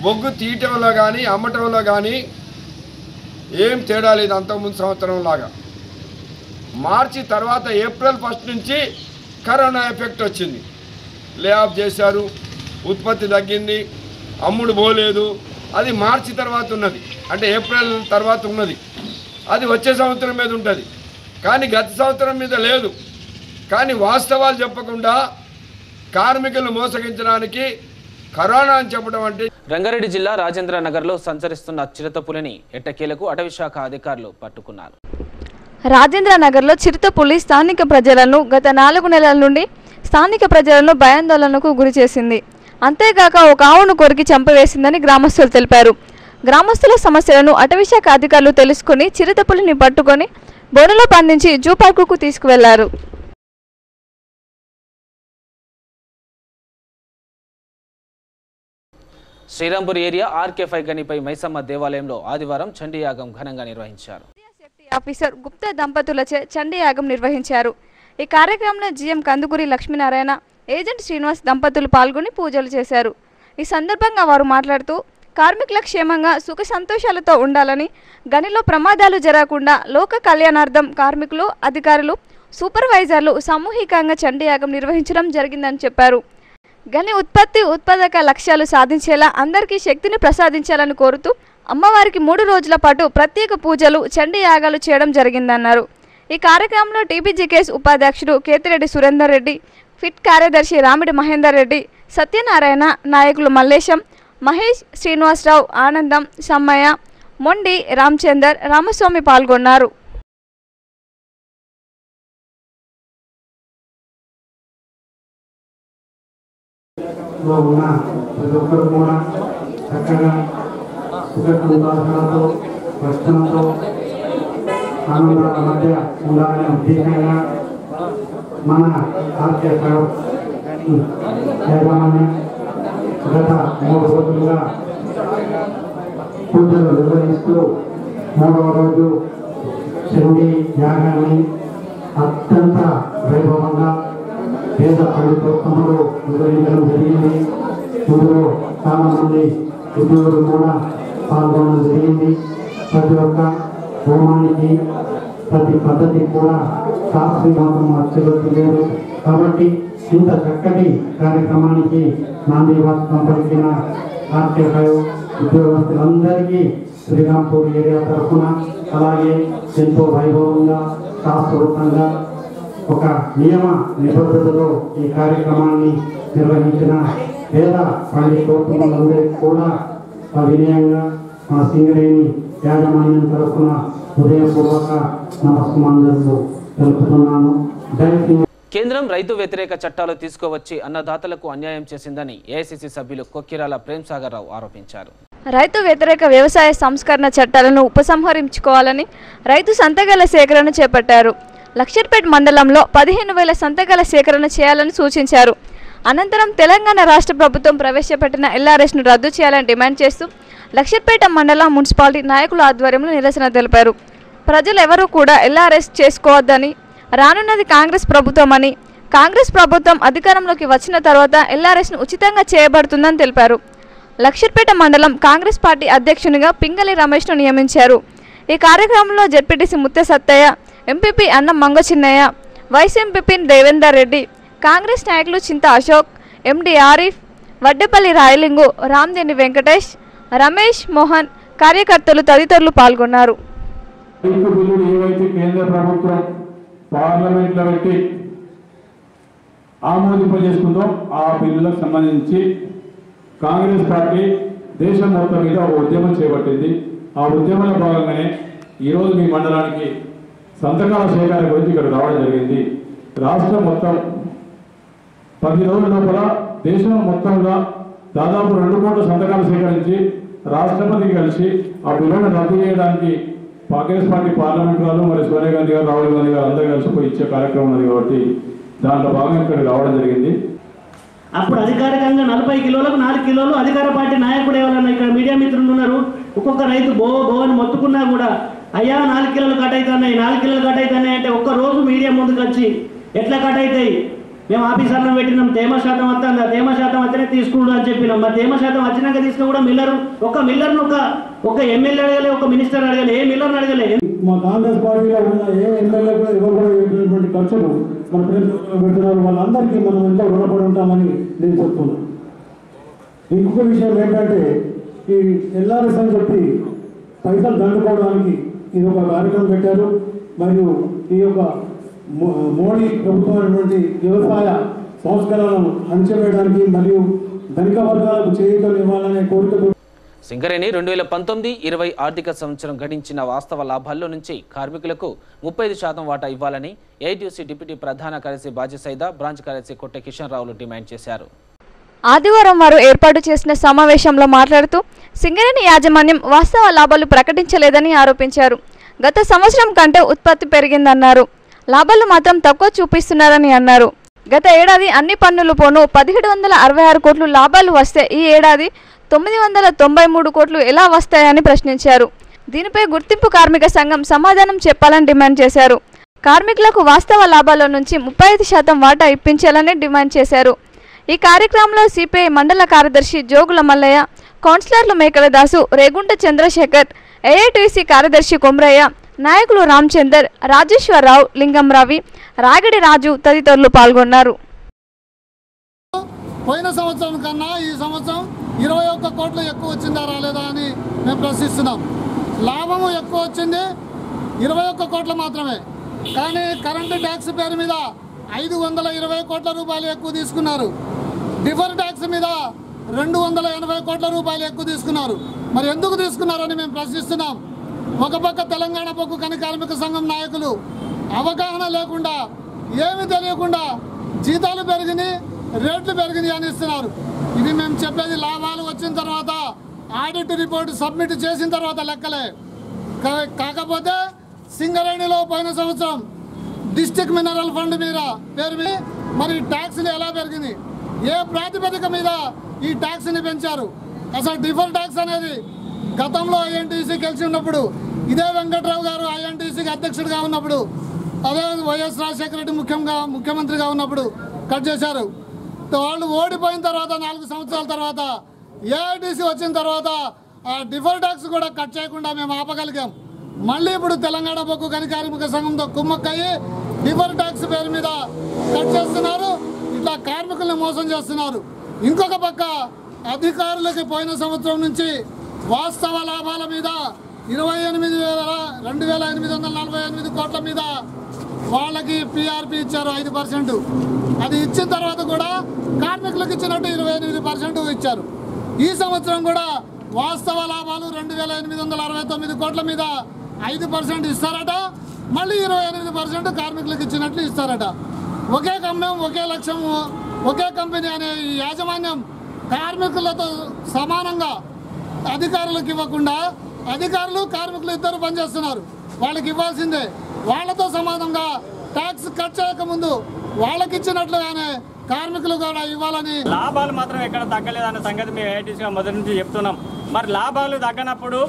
బొగ్గు తీయటంలో కానీ అమ్మటంలో కానీ ఏం తేడా లేదు అంతకుముందు సంవత్సరం లాగా. మార్చి తర్వాత ఏప్రిల్ 1 నుంచి కరోనా ఎఫెక్ట్ వచ్చింది, లే ఆఫ్ చేశారు, ఉత్పత్తి తగ్గింది, అమ్ముడు పోలేదు. అది మార్చి తర్వాత ఉన్నది, అంటే ఏప్రిల్ తర్వాత ఉన్నది. అది వచ్చే సంవత్సరం మీద ఉంటుంది, కానీ గత సంవత్సరం మీద లేదు. కానీ వాస్తవాలు చెప్పకుండా కార్మికులను మోసగించడానికి కరోనా అని చెప్పడం అంటే. రంగారెడ్డి జిల్లా రాజేంద్ర నగర్లో సంచరిస్తున్న చిరుతపులిని ఎట్టకేలకు అటవీశాఖ అధికారులు పట్టుకున్నారు. రాజేంద్ర నగర్లో చిరుతపులి స్థానిక ప్రజలను గత 4 నెలల నుండి భయాందోళనకు గురి చేసింది. అంతేగాక ఒక ఆవును కొరికి చంపవేసిందని గ్రామస్తులు తెలిపారు. గ్రామస్తుల సమస్యలను అటవీశాఖ అధికారులు తెలుసుకుని చిరుతపులిని పట్టుకొని బోనులో బంధించి జూ పార్కుకు తీసుకువెళ్లారు. శ్రీరాంపూర్ ఏరియా ఆర్కే5 గనిపై మైసమ్మ దేవాలయంలో ఆదివారం చండీయాగం ఘనంగా నిర్వహించారు. ఆఫీసర్ గుప్తా దంపతులచే చండీయాగం నిర్వహించారు. ఈ కార్యక్రమంలో జీఎం కందుకూరి లక్ష్మీనారాయణ, ఏజెంట్ శ్రీనివాస్ దంపతులు పాల్గొని పూజలు చేశారు. ఈ సందర్భంగా వారు మాట్లాడుతూ కార్మికుల క్షేమంగా సుఖ సంతోషాలతో ఉండాలని, గనిలో ప్రమాదాలు జరగకుండా లోక కళ్యాణార్థం కార్మికులు, అధికారులు, సూపర్వైజర్లు సామూహికంగా చండీయాగం నిర్వహించడం జరిగిందని చెప్పారు. గని ఉత్పాదక లక్ష్యాలు సాధించేలా అందరికీ శక్తిని ప్రసాదించాలని కోరుతూ అమ్మవారికి 3 రోజుల పాటు ప్రత్యేక పూజలు, చండీయాగాలు చేయడం జరిగిందన్నారు. ఈ కార్యక్రమంలో టీబీజీకేఎస్ ఉపాధ్యక్షుడు కేతిరెడ్డి సురేందర్ రెడ్డి, ఫిట్ కార్యదర్శి రామిడి మహేందర్ రెడ్డి, సత్యనారాయణ, నాయకులు మల్లేశం, మహేష్, శ్రీనివాసరావు, ఆనందం, సమ్మయ్య, మొండి, రామచందర్, రామస్వామి పాల్గొన్నారు. ఆనందాల మధ్య ఉండాలనే ఉద్దేశంగా మన యాజమాన్యం గత 3 రోజులుగా పూజలు నిర్వహిస్తూ 3వ రోజు చండీ యాగాన్ని అత్యంత వైభవంగా పేద పండితోత్తములు నిర్వహించడం జరిగింది. ఇందులో చాలా మంది ఉద్యోగులు కూడా పాల్గొనడం జరిగింది. ప్రతి ఒక్క హోమానికి, ప్రతి పద్ధతి కూడా శాస్త్రీ మాత్రం అచ్చలేదు. కాబట్టి ఇంత చక్కటి కార్యక్రమానికి నాంది వాస్తవం పలికిన ఆర్కే5 ఉద్యోగస్తులందరికీ శ్రీరాంపూర్ ఏరియా తరఫున, అలాగే ఎంతో వైభవంగా శాస్త్రోక్తంగా ఒక నియమ నిబద్ధతలో ఈ కార్యక్రమాన్ని నిర్వహించిన పేద పండితోత్తములందరికీ కూడా వినయంగా మా సింగరేణి యాజమాన్యం తరఫున హృదయపూర్వక నమస్కారాలు తెలుపుతున్నాను. కేంద్రం రైతు వ్యతిరేక చట్టాలు తీసుకువచ్చి అన్నదాతలకు అన్యాయం చేసిందని ఏఐసీసీ సభ్యులు కొక్కిరాల ప్రేమ్సాగర్ రావు ఆరోపించారు. రైతు వ్యతిరేక వ్యవసాయ సంస్కరణ చట్టాలను ఉపసంహరించుకోవాలని రైతు సంతకాల సేకరణ చేపట్టారు. లక్షర్పేట్ మండలంలో 15,000 సంతకాల సేకరణ చేయాలని సూచించారు. అనంతరం తెలంగాణ రాష్ట్ర ప్రభుత్వం ప్రవేశపెట్టిన ఎల్ఆర్ఎస్ను రద్దు చేయాలని డిమాండ్ చేస్తూ లక్షర్పేట మండల మున్సిపాలిటీ నాయకుల ఆధ్వర్యంలో నిరసన తెలిపారు. ప్రజలు ఎవరూ కూడా ఎల్ఆర్ఎస్ చేసుకోవద్దని, రానున్నది కాంగ్రెస్ ప్రభుత్వం అని, కాంగ్రెస్ ప్రభుత్వం అధికారంలోకి వచ్చిన తర్వాత ఎల్ఆర్ఎస్ను ఉచితంగా చేయబడుతుందని తెలిపారు. లక్షర్పేట మండలం కాంగ్రెస్ పార్టీ అధ్యక్షునిగా పింగళి రమేష్ను నియమించారు. ఈ కార్యక్రమంలో జెడ్పీటీసీ ముత్య సత్తయ్య, ఎంపీపీ అన్నం మంగచిన్నయ్య, వైస్ ఎంపీపీ దేవేందర్ రెడ్డి, కాంగ్రెస్ నాయకులు చింత అశోక్, ఎండి ఆరిఫ్, వడ్డేపల్లి రాయలింగు, రామ్దేని వెంకటేష్, రమేష్, మోహన్, కార్యకర్తలు తదితరులు పాల్గొన్నారు. ఏవైతే కేంద్ర ప్రభుత్వం పార్లమెంట్లో పెట్టి ఆమోదింపజేస్తుందో ఆ బిల్లులకు సంబంధించి కాంగ్రెస్ పార్టీ దేశం మొత్తం మీద ఒక ఉద్యమం చేపట్టింది. ఆ ఉద్యమంలో భాగంగానే ఈరోజు మీ మండలానికి సంతకాల సేకరణ గురించి ఇక్కడ రావడం జరిగింది. రాష్ట్రం మొత్తం 10 రోజుల లోపల దేశం మొత్తంగా దాదాపు 2 కోట్ల సంతకాలు సేకరించి రాష్ట్రపతికి కలిసి ఆ బిల్లును రద్దు చేయడానికి కాంగ్రెస్ పార్టీ పార్లమెంట్ వాళ్ళు మరి సోనియా గాంధీ గారు, రాహుల్ గాంధీ గారు అందరూ కలిసిపోయి ఇచ్చే కార్యక్రమం ఉంది. కాబట్టి దాంట్లో భాగంగా ఇక్కడ రావడం జరిగింది. అప్పుడు అధికారికంగా 40 కిలోలకు 4 కిలోలు అధికార పార్టీ నాయకుడు ఎవరన్నా ఇక్కడ మీడియా మిత్రులు ఉన్నారు. ఒక్కొక్క రైతు బో అని మొత్తుకున్నా కూడా అయ్యా 4 కిలోలు కట్ అవుతున్నాయి, 4 కిలోలు కట్ అవుతున్నాయి అంటే ఒక్కరోజు మీడియా ముందుకు వచ్చి ఎట్లా కట్ అవుతాయి, మేము ఆఫీసర్లో పెట్టినాం, తేమ శాతం వస్తుంది, ఆ తేమ శాతం వస్తేనే తీసుకున్నాడు అని చెప్పినాం. మరి తేమ శాతం వచ్చినాక తీసుకుని కూడా మిల్లర్ను ఒక ఎమ్మెల్యే అడగలే, ఒక మినిస్టర్ అడగలే, ఏ మిల్లర్ని అడగలే. మా కాంగ్రెస్ పార్టీలో ఉన్న ఏ ఎమ్మెల్యే కూడా ఎవరు కూడా పెట్టినటువంటి ఖర్చులు మన ప్రభుత్వం పెడుతున్నారు. వాళ్ళందరికీ మనం ఎంతో రుణపడి ఉంటామని నేను చెప్తున్నాను. ఇంకొక విషయం ఏంటంటే ఈ ఎల్ఆర్ఎస్ అని చెప్పి పైసలు దండుకోవడానికి ఇది ఒక కార్యక్రమం పెట్టారు. మరియు ఈ యొక్క మోడీ ప్రభుత్వం అనేటువంటి వ్యవసాయ సంస్కరణలను అణచివేయడానికి మరియు ధనిక వర్గాలకు చేయూతలు ఇవ్వాలనే కోరికతో సింగరేణి 2019-20 ఆర్థిక సంవత్సరం గడించిన వాస్తవ లాభాల్లో నుంచి కార్మికులకు 35% వాటా ఇవ్వాలని ఏఐటీయూసీ డిప్యూటీ ప్రధాన కార్యదర్శి బాజీ సైదా, బ్రాంచ్ కార్యదర్శి కొట్టే కిషన్ రావులు డిమాండ్ చేశారు. ఆదివారం వారు ఏర్పాటు చేసిన సమావేశంలో మాట్లాడుతూ సింగరేణి యాజమాన్యం వాస్తవ లాభాలు ప్రకటించలేదని ఆరోపించారు. గత సంవత్సరం కంటే ఉత్పత్తి పెరిగిందన్నారు. లాభాలు మాత్రం తక్కువ చూపిస్తున్నారని అన్నారు. గత ఏడాది అన్ని పన్నులు పోను 1766 కోట్లు లాభాలు వస్తే ఈ ఏడాది 993 కోట్లు ఎలా వస్తాయని ప్రశ్నించారు. దీనిపై గుర్తింపు కార్మిక సంఘం సమాధానం చెప్పాలని డిమాండ్ చేశారు. కార్మికులకు వాస్తవ లాభాల నుంచి 35% వాటా ఇప్పించాలని డిమాండ్ చేశారు. ఈ కార్యక్రమంలో సిపిఐ మండల కార్యదర్శి జోగుల మల్లయ్య, కౌన్సిలర్లు మేకల దాసు, రేగుంట చంద్రశేఖర్, ఏఐటీసీ కార్యదర్శి కొమ్రయ్య, నాయకులు రామచందర్, రాజేశ్వరరావు, లింగం రవి, రాగిడి రాజు తదితరులు పాల్గొన్నారు. పోయిన సంవత్సరం కన్నా ఈ సంవత్సరం 21 కోట్లు ఎక్కువ వచ్చిందా రాలేదా అని మేము ప్రశ్నిస్తున్నాం. లాభము ఎక్కువ వచ్చింది 21 కోట్లు మాత్రమే. కానీ కరెంటు ట్యాక్స్ పేరు మీద 520 కోట్ల రూపాయలు ఎక్కువ తీసుకున్నారు. డిఫర్ ట్యాక్స్ మీద 280 కోట్ల రూపాయలు ఎక్కువ తీసుకున్నారు. మరి ఎందుకు తీసుకున్నారని మేము ప్రశ్నిస్తున్నాం. ఒక పక్క తెలంగాణ బొగ్గు గని కార్మిక సంఘం నాయకులు అవగాహన లేకుండా, ఏమి తెలియకుండా జీతాలు పెరిగినాయి, రేట్లు పెరిగినాయి అని ఇస్తున్నారు. ఇది మేము చెప్పేది లాభాలు వచ్చిన తర్వాత ఆడిట్ రిపోర్ట్ సబ్మిట్ చేసిన తర్వాత లెక్కలే. కాకపోతే సింగరేణిలో పోయిన సంవత్సరం డిస్ట్రిక్ట్ మినరల్ ఫండ్ మీద పేరు మీద మరి ట్యాక్స్లు ఎలా పెరిగింది, ఏ ప్రాతిపదిక మీద ఈ ట్యాక్స్ని పెంచారు. అసలు డిఫర్ ట్యాక్స్ అనేది గతంలో ఐఎన్టీసీ కలిసి ఉన్నప్పుడు, ఇదే వెంకట్రావు గారు ఐఎన్టీసీకి అధ్యక్షుడిగా ఉన్నప్పుడు, అదే వైఎస్ రాజశేఖర రెడ్డి ముఖ్యమంత్రిగా ఉన్నప్పుడు కట్ చేశారు. వాళ్ళు ఓడిపోయిన తర్వాత 4 సంవత్సరాల తర్వాత ఏఐటీసీ వచ్చిన తర్వాత ఆ డిఫర్ ట్యాక్స్ కూడా కట్ చేయకుండా మేము ఆపగలిగాం. మళ్ళీ ఇప్పుడు తెలంగాణ బొగ్గు గని కార్మిక సంఘంతో కుమ్మక్కయ్యి డిఫర్ ట్యాక్స్ పేరు మీద కట్ చేస్తున్నారు. ఇట్లా కార్మికుల్ని మోసం చేస్తున్నారు. ఇంకొక పక్క అధికారులకి పోయిన సంవత్సరం నుంచి వాస్తవ లాభాల మీద 28,848 కోట్ల మీద వాళ్ళకి పిఆర్పి ఇచ్చారు 5%. అది ఇచ్చిన తర్వాత కూడా కార్మికులకు ఇచ్చినట్టు 28% ఇచ్చారు. ఈ సంవత్సరం కూడా వాస్తవ లాభాలు 2,869 కోట్ల మీద 5% ఇస్తారట. మళ్ళీ 28% కార్మికులకు ఇచ్చినట్లు ఇస్తారట. ఒకే గమ్యం, ఒకే లక్ష్యం, ఒకే కంపెనీ అనే ఈ యాజమాన్యం కార్మికులతో సమానంగా అధికారులకు ఇవ్వకుండా, అధికారులు కార్మికులు ఇద్దరు పనిచేస్తున్నారు, వాళ్ళకి ఇవ్వాల్సిందే. వాళ్ళతో సమానంగా ట్యాక్స్ కట్ చేయకముందు వాళ్ళకి ఇచ్చినట్లుగానే కార్మికులు కూడా ఇవ్వాలని. లాభాలు మాత్రం ఎక్కడ తగ్గలేదన్న సంగతి మేము ఏఐటీసీగా మొదటి నుంచి చెప్తున్నాం. మరి లాభాలు తగ్గనప్పుడు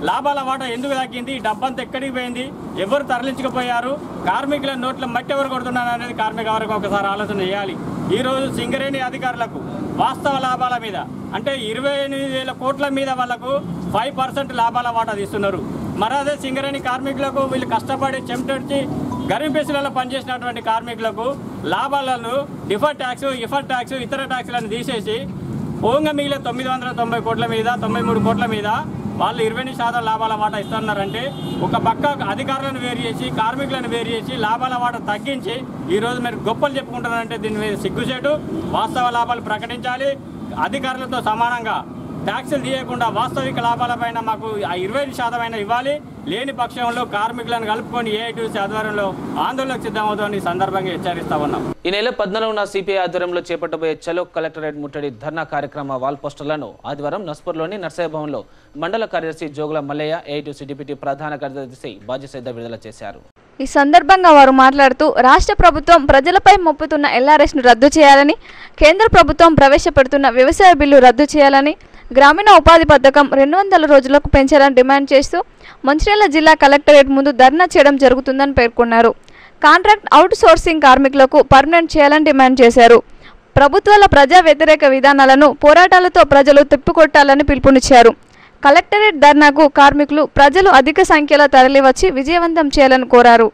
లాభాల వాటా ఎందుకు తగ్గింది, డబ్బంతా ఎక్కడికి పోయింది, ఎవరు తరలించకపోయారు, కార్మికుల నోట్ల మట్టి ఎవరు కొడుతున్నారు అనేది కార్మిక వర్గం ఒకసారి ఆలోచన చేయాలి. ఈరోజు సింగరేణి అధికారులకు వాస్తవ లాభాల మీద అంటే 28,000 కోట్ల మీద వాళ్ళకు 5% లాభాల వాటా తీస్తున్నారు. మరి అదే సింగరేణి కార్మికులకు వీళ్ళు కష్టపడి చెమటొచ్చి గరిపెసులలో పనిచేసినటువంటి కార్మికులకు లాభాలను డిఫర్ ట్యాక్స్, ఇఫర్ ట్యాక్స్, ఇతర ట్యాక్స్లను తీసేసి పోంగ మిగిలిన 990 కోట్ల మీద 93 కోట్ల మీద వాళ్ళు 20% లాభాల వాటా ఇస్తున్నారంటే ఒక పక్క అధికారులను వేరు చేసి కార్మికులను వేరు చేసి లాభాల వాటా తగ్గించి ఈరోజు మీరు గొప్పలు చెప్పుకుంటున్నారంటే దీని మీద సిగ్గుచేటు. వాస్తవ లాభాలు ప్రకటించాలి, అధికారులతో సమానంగా ట్యాక్సులు తీయకుండా వాస్తవిక లాభాలపైన మాకు 20% ఇవ్వాలి. లేని పక్షంలో కార్మికులను కలుపుకొని ఏఐటీసీ ఆధ్వర్యంలో ఆందోళనకు సిద్ధమవుతుందని సందర్భంగా హెచ్చరిస్తా ఉన్నాం. ఈ నెల 14న సిపిఐ ఆధ్వర్యంలో చేపట్టబోయే చలో కలెక్టరేట్ ముట్టడి ధర్నా కార్యక్రమ వాల్ పోస్టర్లను ఆదివారం నస్పూర్లోని నర్సయ్య భవన్లో మండల కార్యదర్శి జోగుల మల్లయ్య, ఏఐటీసీ డిప్యూటీ ప్రధాన కార్యదర్శి బాజీ సైదా విడుదల చేశారు. ఈ సందర్భంగా వారు మాట్లాడుతూ రాష్ట్ర ప్రభుత్వం ప్రజలపై మోపుతున్న ఎల్ఆర్ఎస్ను రద్దు చేయాలని, కేంద్ర ప్రభుత్వం ప్రవేశపెడుతున్న వ్యవసాయ బిల్లు రద్దు చేయాలని, గ్రామీణ ఉపాధి పథకం 200 రోజులకు పెంచాలని డిమాండ్ చేస్తూ మంచిర్యాల జిల్లా కలెక్టరేట్ ముందు ధర్నా చేయడం జరుగుతుందని పేర్కొన్నారు. కాంట్రాక్ట్ అవుట్ సోర్సింగ్ కార్మికులకు పర్మనెంట్ చేయాలని డిమాండ్ చేశారు. ప్రభుత్వాల ప్రజా వ్యతిరేక విధానాలను పోరాటాలతో ప్రజలు తిప్పికొట్టాలని పిలుపునిచ్చారు. కలెక్టరేట్ ధర్నాకు కార్మికులు, ప్రజలు అధిక సంఖ్యలో తరలివచ్చి విజయవంతం చేయాలని కోరారు.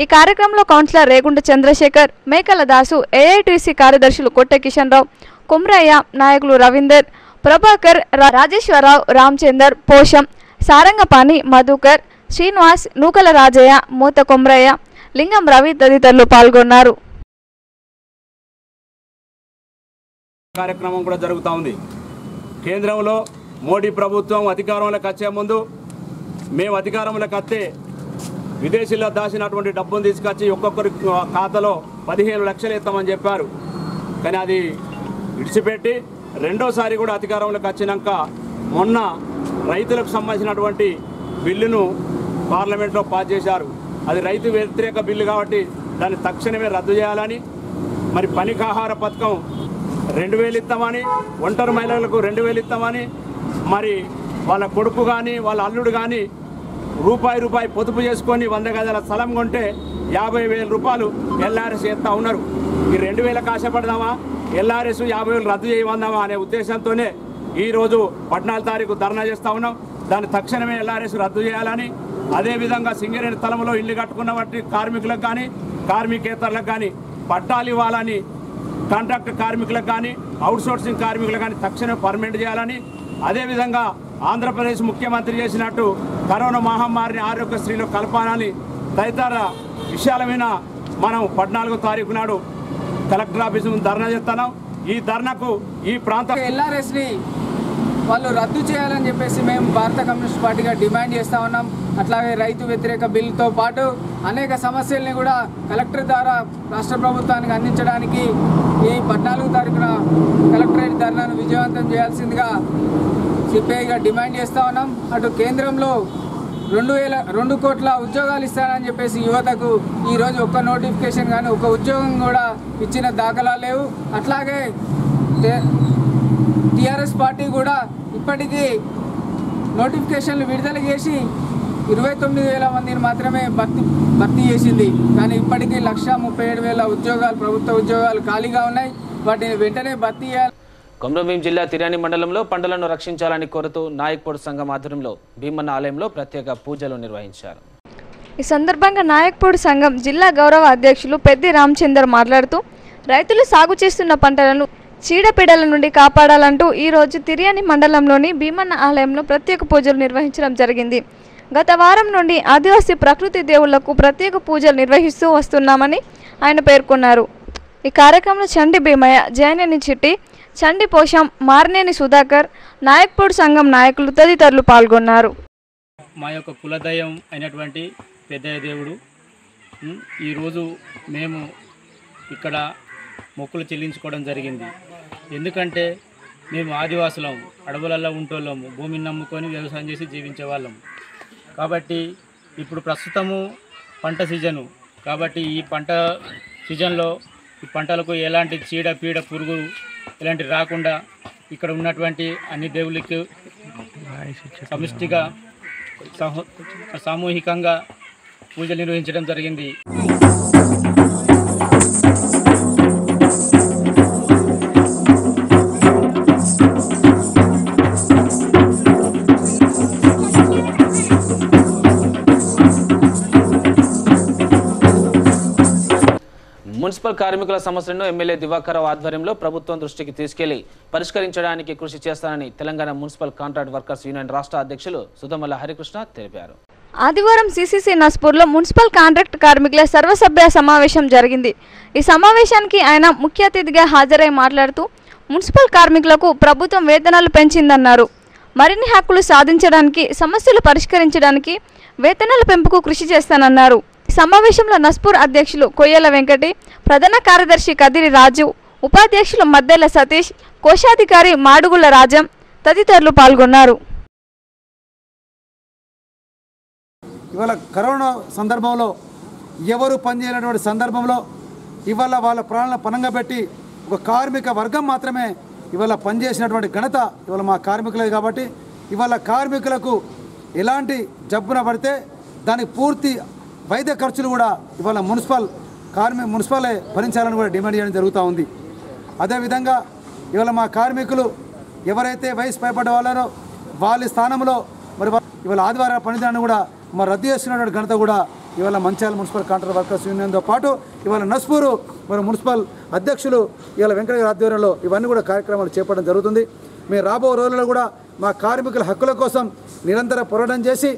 ఈ కార్యక్రమంలో కౌన్సిలర్ రేగుంట చంద్రశేఖర్, మేకల దాసు, ఏఐటీసీ కార్యదర్శులు కొట్టే కిషన్ రావు, కుమ్రయ్య, నాయకులు రవీందర్, ప్రభాకర్, రాజేశ్వరరావు, రామచందర్, పోషం, సారంగపాణి, మధుకర్, శ్రీనివాస్, నూకల రాజయ్య, మూత కొమ్రయ్య, లింగం రవి తదితరులు పాల్గొన్నారు. కార్యక్రమం కూడా జరుగుతూ ఉంది. కేంద్రంలో మోడీ ప్రభుత్వం అధికారంలోకి వచ్చే ముందు మేము అధికారంలోకి వస్తే విదేశీలో దాచినటువంటి డబ్బును తీసుకొచ్చి ఒక్కొక్కరి ఖాతాలో 15 లక్షలు ఇస్తామని చెప్పారు. కానీ అది విడిచిపెట్టి రెండోసారి కూడా అధికారంలోకి వచ్చినాక మొన్న రైతులకు సంబంధించినటువంటి బిల్లును పార్లమెంట్లో పాస్ చేశారు. అది రైతు వ్యతిరేక బిల్లు కాబట్టి దాన్ని తక్షణమే రద్దు చేయాలని, మరి పనికాహార పథకం 2000 ఇస్తామని, ఒంటరి మహిళలకు 2000 ఇస్తామని, మరి వాళ్ళ కొడుకు కానీ వాళ్ళ అల్లుడు కానీ రూపాయి పొదుపు చేసుకొని 100 గజాల స్థలం కొంటే 50,000 రూపాయలు ఎల్ఆర్ఎస్ చేస్తూ ఉన్నారు. ఈ 2000 ఆశపడదామా, ఎల్ఆర్ఎస్ 50,000 రద్దు చేయమందామా అనే ఉద్దేశంతోనే ఈరోజు 14 తారీఖు ధర్నా చేస్తూ ఉన్నాం. దాన్ని తక్షణమే ఎల్ఆర్ఎస్ రద్దు చేయాలని, అదేవిధంగా సింగరేణి స్థలంలో ఇల్లు కట్టుకున్న వాటి కార్మికులకు కానీ కార్మికేతరులకు కానీ పట్టాలు ఇవ్వాలని, కాంట్రాక్ట్ కార్మికులకు కానీ అవుట్సోర్సింగ్ కార్మికులకు కానీ తక్షణమే పర్మనెంట్ చేయాలని, అదేవిధంగా ఆంధ్రప్రదేశ్ ముఖ్యమంత్రి చేసినట్టు కరోనా మహమ్మారిని ఆరోగ్యశ్రీలో కలపాలని తదితర విషయాల మీద మనం 14వ తారీఖు నాడు కలెక్టర్ ఆఫీస్ ముందు ధర్నా చేస్తున్నాం. ఈ ధర్నాకు ఈ ప్రాంత ఎల్ఆర్ఎస్ని వాళ్ళు రద్దు చేయాలని చెప్పేసి మేము భారత కమ్యూనిస్ట్ పార్టీగా డిమాండ్ చేస్తూ ఉన్నాం. అట్లాగే రైతు వ్యతిరేక బిల్లుతో పాటు అనేక సమస్యల్ని కూడా కలెక్టర్ ద్వారా రాష్ట్ర ప్రభుత్వానికి అందించడానికి ఈ 14వ తారీఖున కలెక్టరేట్ ధర్నాను విజయవంతం చేయాల్సిందిగా సిపిఐగా డిమాండ్ చేస్తూ ఉన్నాం. అటు కేంద్రంలో 2 కోట్ల ఉద్యోగాలు ఇస్తానని చెప్పేసి యువతకు ఈరోజు ఒక్క నోటిఫికేషన్ కానీ ఒక ఉద్యోగం కూడా ఇచ్చిన దాఖలాలు లేవు. అట్లాగే టీఆర్ఎస్ పార్టీ కూడా ఇప్పటికీ నోటిఫికేషన్లు విడుదల చేసి 29,000 మందిని మాత్రమే భర్తీ చేసింది. కానీ ఇప్పటికీ 137,000 ఉద్యోగాలు, ప్రభుత్వ ఉద్యోగాలు ఖాళీగా ఉన్నాయి. వాటిని వెంటనే భర్తీ చేయాలి. కొమరంభీం జిల్లా తిర్యాని మండలంలో పంటలను రక్షించాలని కోరుతూ నాయక్పూర్ సంఘం ఆధ్వర్యంలో భీమన్న ఆలయంలో ప్రత్యేక పూజలు నిర్వహించారు. ఈ సందర్భంగా నాయక్పూర్ సంఘం జిల్లా గౌరవ అధ్యక్షులు పెద్ది రామచందర్ మాట్లాడుతూ రైతులు సాగు చేస్తున్న పంటలను చీడపీడల నుండి కాపాడాలంటూ ఈరోజు తిర్యాని మండలంలోని భీమన్న ఆలయంలో ప్రత్యేక పూజలు నిర్వహించడం జరిగింది. గత వారం నుండి ఆదివాసీ ప్రకృతి దేవుళ్లకు ప్రత్యేక పూజలు నిర్వహిస్తూ వస్తున్నామని ఆయన పేర్కొన్నారు. ఈ కార్యక్రమంలో చండి భీమయ్య, జయనేని చిట్టి, చండి పోషం, మారనేని సుధాకర్, నాయక్పూర్ సంఘం నాయకులు తదితరులు పాల్గొన్నారు. మా యొక్క కులదైవం అయినటువంటి పెద్దయ్య దేవుడు ఈరోజు మేము ఇక్కడ మొక్కులు చెల్లించుకోవడం జరిగింది. ఎందుకంటే మేము ఆదివాసులం, అడవులలో ఉంటోళ్ళము, భూమిని నమ్ముకొని వ్యవసాయం చేసి జీవించే వాళ్ళం. కాబట్టి ఇప్పుడు ప్రస్తుతము పంట సీజను కాబట్టి ఈ పంట సీజన్లో ఈ పంటలకు ఎలాంటి చీడ పీడ పురుగు ఇలాంటి రాకుండా ఇక్కడ ఉన్నటువంటి అన్ని దేవుళ్ళకి సమిష్టిగా సామూహికంగా పూజలు నిర్వహించడం జరిగింది. మున్సిపల్ కార్మికుల సమస్యలను ఎమ్మెల్యే దివాకర్ రావు ఆధ్వర్యంలో ప్రభుత్వం దృష్టికి తీసుకెళ్లి పరిష్కరించడానికి కృషి చేస్తానని Telangana municipal contract workers union రాష్ట్ర అధ్యక్షులు సుధమల్ల హరికృష్ణ తెలిపారు. ఆదివారం సిసిసి నస్పూర్లో మున్సిపల్ కాంట్రాక్ట్ కార్మికుల సర్వసభ్య సమావేశం జరిగింది. ఈ సమావేశానికి ఆయన ముఖ్య అతిథిగా హాజరై మాట్లాడుతూ మున్సిపల్ కార్మికులకు ప్రభుత్వం వేతనాలు పెంచిందన్నారు. మరిన్ని హక్కులు సాధించడానికి, సమస్యలు పరిష్కరించడానికి వేతనాల పెంపుకు కృషి చేస్తానన్నారు. సమావేశంలో నస్పూర్ అధ్యక్షులు కొయ్యల వెంకటి, ప్రధాన కార్యదర్శి కదిరి రాజు, ఉపాధ్యక్షులు మద్దెల సతీష్, కోశాధికారి మాడుగుల రాజం తదితరులు పాల్గొన్నారు. ఇవాళ కరోనా సందర్భంలో ఎవరు పనిచేయనటువంటి సందర్భంలో ఇవాళ వాళ్ళ ప్రాణాలను పణంగా పెట్టి ఒక కార్మిక వర్గం మాత్రమే ఇవాళ పనిచేసినటువంటి ఘనత ఇవాళ మా కార్మికులే. కాబట్టి ఇవాళ కార్మికులకు ఎలాంటి జబ్బున పడితే దానికి పూర్తి వైద్య ఖర్చులు కూడా ఇవాళ మున్సిపలే భరించాలని కూడా డిమాండ్ చేయడం జరుగుతూ ఉంది. అదేవిధంగా ఇవాళ మా కార్మికులు ఎవరైతే వయసు పైబడ్డ వాళ్ళనో వాళ్ళ స్థానంలో మరి ఇవాళ ఆదివారం పనిదినాన్ని కూడా మరి రద్దు చేస్తున్నటువంటి ఘనత కూడా ఇవాళ మంచిర్యాల మున్సిపల్ కాంట్రాక్ట్ వర్కర్స్ యూనియన్తో పాటు ఇవాళ నస్పూరు మరి మున్సిపల్ అధ్యక్షులు ఇవాళ వెంకటగిరి ఆధ్వర్యంలో ఇవన్నీ కూడా కార్యక్రమాలు చేపట్టడం జరుగుతుంది. మేము రాబో రోజుల్లో కూడా మా కార్మికుల హక్కుల కోసం నిరంతర పోరాటం చేసి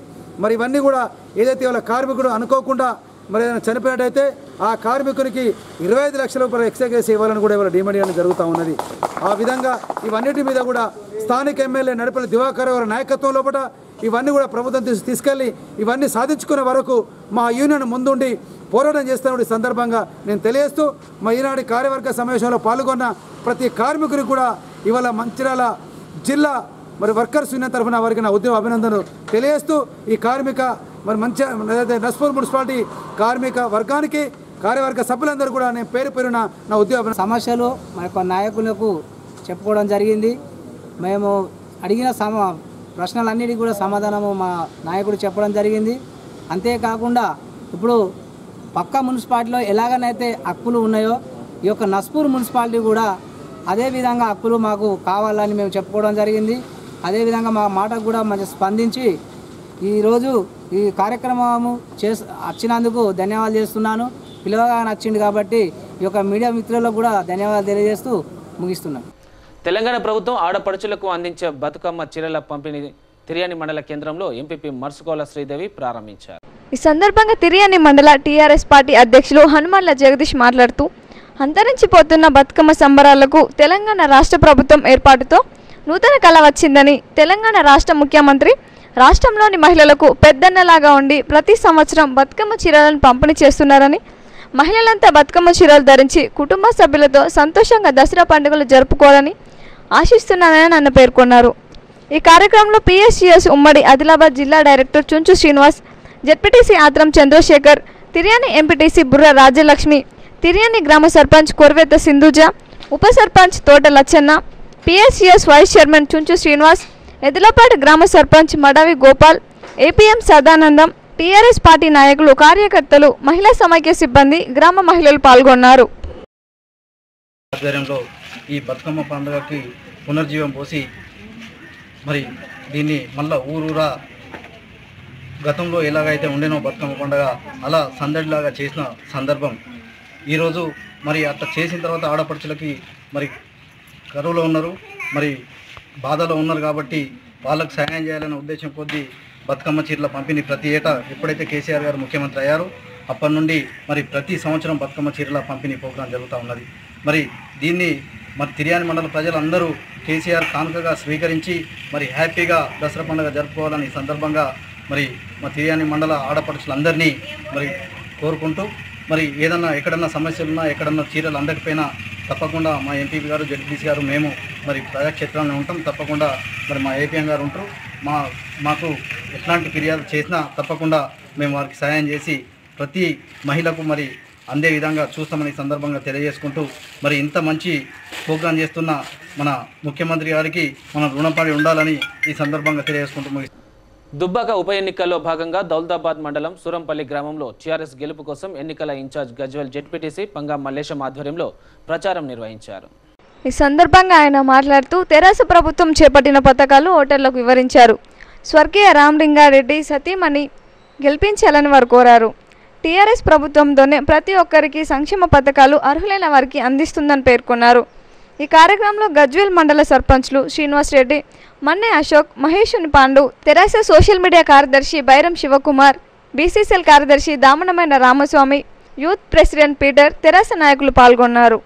మరి ఇవన్నీ కూడా ఏదైతే వాళ్ళ కార్మికుడు అనుకోకుండా మరి ఏదైనా చనిపోయినట్టయితే ఆ కార్మికునికి 25 లక్షల రూపాయలు ఎక్స్ట్రా కేసు ఇవ్వాలని కూడా ఇవాళ డిమాండ్ చేయడం జరుగుతూ ఉన్నది. ఆ విధంగా ఇవన్నిటి మీద కూడా స్థానిక ఎమ్మెల్యే నడిపల్లి దివాకర్ గారి నాయకత్వం లోపల ఇవన్నీ కూడా ప్రభుత్వం తీసుకెళ్ళి ఇవన్నీ సాధించుకునే వరకు మా యూనియన్ ముందుండి పోరాటం చేస్తున్న సందర్భంగా నేను తెలియజేస్తూ మా ఈనాటి కార్యవర్గ సమావేశంలో పాల్గొన్న ప్రతి కార్మికుడికి కూడా ఇవాళ మంచిర్యాల జిల్లా మరి వర్కర్స్ యూనియన్ తరఫున వారికి నా ఉద్యమ అభినందనలు తెలియజేస్తూ ఈ కార్మిక మరి మంచి నస్పూర్ మున్సిపాలిటీ కార్మిక వర్గానికి కార్యవర్గ సభ్యులందరూ కూడా నేను పేరున నా ఉద్యోగ సమస్యలు మా యొక్క నాయకులకు చెప్పుకోవడం జరిగింది. మేము అడిగిన ప్రశ్నలన్నిటికీ కూడా సమాధానము మా నాయకుడు చెప్పడం జరిగింది. అంతేకాకుండా ఇప్పుడు పక్క మున్సిపాలిటీలో ఎలాగనైతే హక్కులు ఉన్నాయో ఈ యొక్క నస్పూర్ మున్సిపాలిటీ కూడా అదేవిధంగా హక్కులు మాకు కావాలని మేము చెప్పుకోవడం జరిగింది. అదేవిధంగా మా మాటకు కూడా మంచి స్పందించి ఈరోజు ఈ కార్యక్రమము వచ్చినందుకు ధన్యవాదాలు చేస్తున్నాను. పిలవగా నచ్చింది కాబట్టి ఈ యొక్క మీడియా మిత్రులకు కూడా ధన్యవాదాలు తెలియజేస్తూ ముగిస్తున్నాను. తెలంగాణ ప్రభుత్వం ఆడపడుచులకు అందించే బతుకమ్మ చీరల పంపిణీ తిర్యాని మండల కేంద్రంలో ఎంపీపీ మర్సుకోల శ్రీదేవి ప్రారంభించారు. ఈ సందర్భంగా తిర్యాని మండల టీఆర్ఎస్ పార్టీ అధ్యక్షులు హనుమన్ల జగదీష్ మాట్లాడుతూ అంతరించిపోతున్న బతుకమ్మ సంబరాలకు తెలంగాణ రాష్ట్ర ప్రభుత్వం ఏర్పాటుతో నూతన కళ వచ్చిందని, తెలంగాణ రాష్ట్ర ముఖ్యమంత్రి రాష్ట్రంలోని మహిళలకు పెద్దన్నలాగా ఉండి ప్రతి సంవత్సరం బతుకమ్మ చీరలను పంపిణీ చేస్తున్నారని, మహిళలంతా బతుకమ్మ చీరలు ధరించి కుటుంబ సభ్యులతో సంతోషంగా దసరా పండుగలు జరుపుకోవాలని ఆశిస్తున్నానని నన్ను పేర్కొన్నారు. ఈ కార్యక్రమంలో పిఎస్సిఎస్ ఉమ్మడి ఆదిలాబాద్ జిల్లా డైరెక్టర్ చుంచు శ్రీనివాస్, జెడ్పీటీసీ ఆత్రం చంద్రశేఖర్, తిర్యాని ఎంపీటీసీ బుర్ర రాజ్యలక్ష్మి, తిర్యాని గ్రామ సర్పంచ్ కొర్వెత్త సింధుజ, ఉప sarpanch Thota Lachanna, PSCS vice chairman Chunchu Srinivas, Edulapati గ్రామ sarpanch Madavi Gopal, APM Sadanandam, TRS party నాయకులు, కార్యకర్తలు, మహిళా సమైక్య సిబ్బంది, గ్రామ మహిళలు పాల్గొన్నారు. ఆధ్వర్యంలో ఈ బతుకమ్మ పండుగకి పునర్జీవం పోసి మరి దీన్ని మళ్ళా ఊరూరా గతంలో ఎలాగైతే ఉండేనో బతుకమ్మ పండుగ అలా సందడిలాగా చేసిన సందర్భం ఈరోజు. మరి అట్లా చేసిన తర్వాత ఆడపడుచులకి మరి కరువులో ఉన్నారు, మరి బాధలో ఉన్నారు కాబట్టి వాళ్ళకు సహాయం చేయాలనే ఉద్దేశం కొద్దీ బతుకమ్మ చీరల పంపిణీ ప్రతి ఏటా ఎప్పుడైతే కేసీఆర్ గారు ముఖ్యమంత్రి అయ్యారో అప్పటి నుండి మరి ప్రతి సంవత్సరం బతుకమ్మ చీరల పంపిణీ ప్రోగ్రాం జరుగుతూ ఉన్నది. మరి దీన్ని మరి తిర్యాని మండల ప్రజలందరూ కేసీఆర్ కానుకగా స్వీకరించి మరి హ్యాపీగా దసరా పండుగ జరుపుకోవాలని సందర్భంగా మరి మా తిర్యాని మండల ఆడపడుచులందరినీ మరి కోరుకుంటూ మరి ఏదన్నా ఎక్కడన్నా సమస్యలున్నా ఎక్కడన్నా చీరలు అందకపోయినా తప్పకుండా మా ఎంపీ గారు జడ్పీసీ గారు మేము మరి ప్రజాక్షేత్రంలో ఉంటాం. తప్పకుండా మరి మా ఏపీఎం గారు ఉంటారు. మాకు ఎట్లాంటి ఫిర్యాదు చేసినా తప్పకుండా మేము వారికి సహాయం చేసి ప్రతి మహిళకు మరి అందే విధంగా చూస్తామని సందర్భంగా తెలియజేసుకుంటూ మరి ఇంత మంచి ప్రోగ్రాం చేస్తున్న మన ముఖ్యమంత్రి గారికి మనం రుణపడి ఉండాలని ఈ సందర్భంగా తెలియజేసుకుంటూ దుబ్బాక ఉప ఎన్నికల్లో భాగంగా దౌలతాబాద్ మండలం సూరంపల్లి గ్రామంలో టీఆర్ఎస్ గెలుపు కోసం ఎన్నికల ఇన్ఛార్జ్ గజ్వెల్ జెడ్పీటీసీ పంగా మల్లేశం ఆధ్వర్యంలో ప్రచారం నిర్వహించారు. ఈ సందర్భంగా ఆయన మాట్లాడుతూ తెరాస ప్రభుత్వం చేపట్టిన పథకాలు ఓటర్లకు వివరించారు. స్వర్గీయ రామలింగారెడ్డి సతీమణి గెలిపించాలని వారు కోరారు. టీఆర్ఎస్ ప్రభుత్వంతోనే ప్రతి ఒక్కరికి సంక్షేమ పథకాలు అర్హులైన వారికి అందిస్తుందని పేర్కొన్నారు. ఈ కార్యక్రమంలో గజ్వేల్ మండల సర్పంచ్లు శ్రీనివాస్ రెడ్డి, మన్నె అశోక్, మహేషుని పాండు, తెరాస సోషల్ మీడియా కార్యదర్శి బైరం శివకుమార్, బీసీసీఎల్ కార్యదర్శి దామనమైన రామస్వామి, యూత్ ప్రెసిడెంట్ పీటర్, తెరాస నాయకులు పాల్గొన్నారు.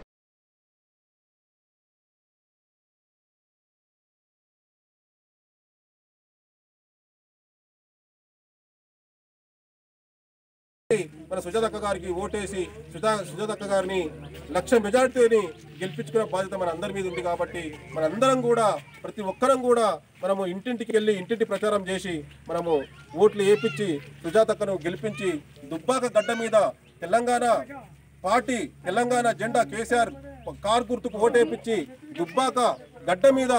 మన సుజాతక్క గారికి ఓటేసి సుజాతక్క గారిని లక్ష మెజార్టీని గెలిపించుకునే బాధ్యత మన అందరి మీద ఉంది. కాబట్టి మనందరం కూడా ప్రతి ఒక్కరం కూడా మనము ఇంటింటికి వెళ్ళి ఇంటింటి ప్రచారం చేసి మనము ఓట్లు వేయించి సుజాతక్కను గెలిపించి దుబ్బాక గడ్డ మీద తెలంగాణ పార్టీ తెలంగాణ జెండా కేసీఆర్ కార్ గుర్తుకు ఓటేపించి దుబ్బాక గడ్డ మీద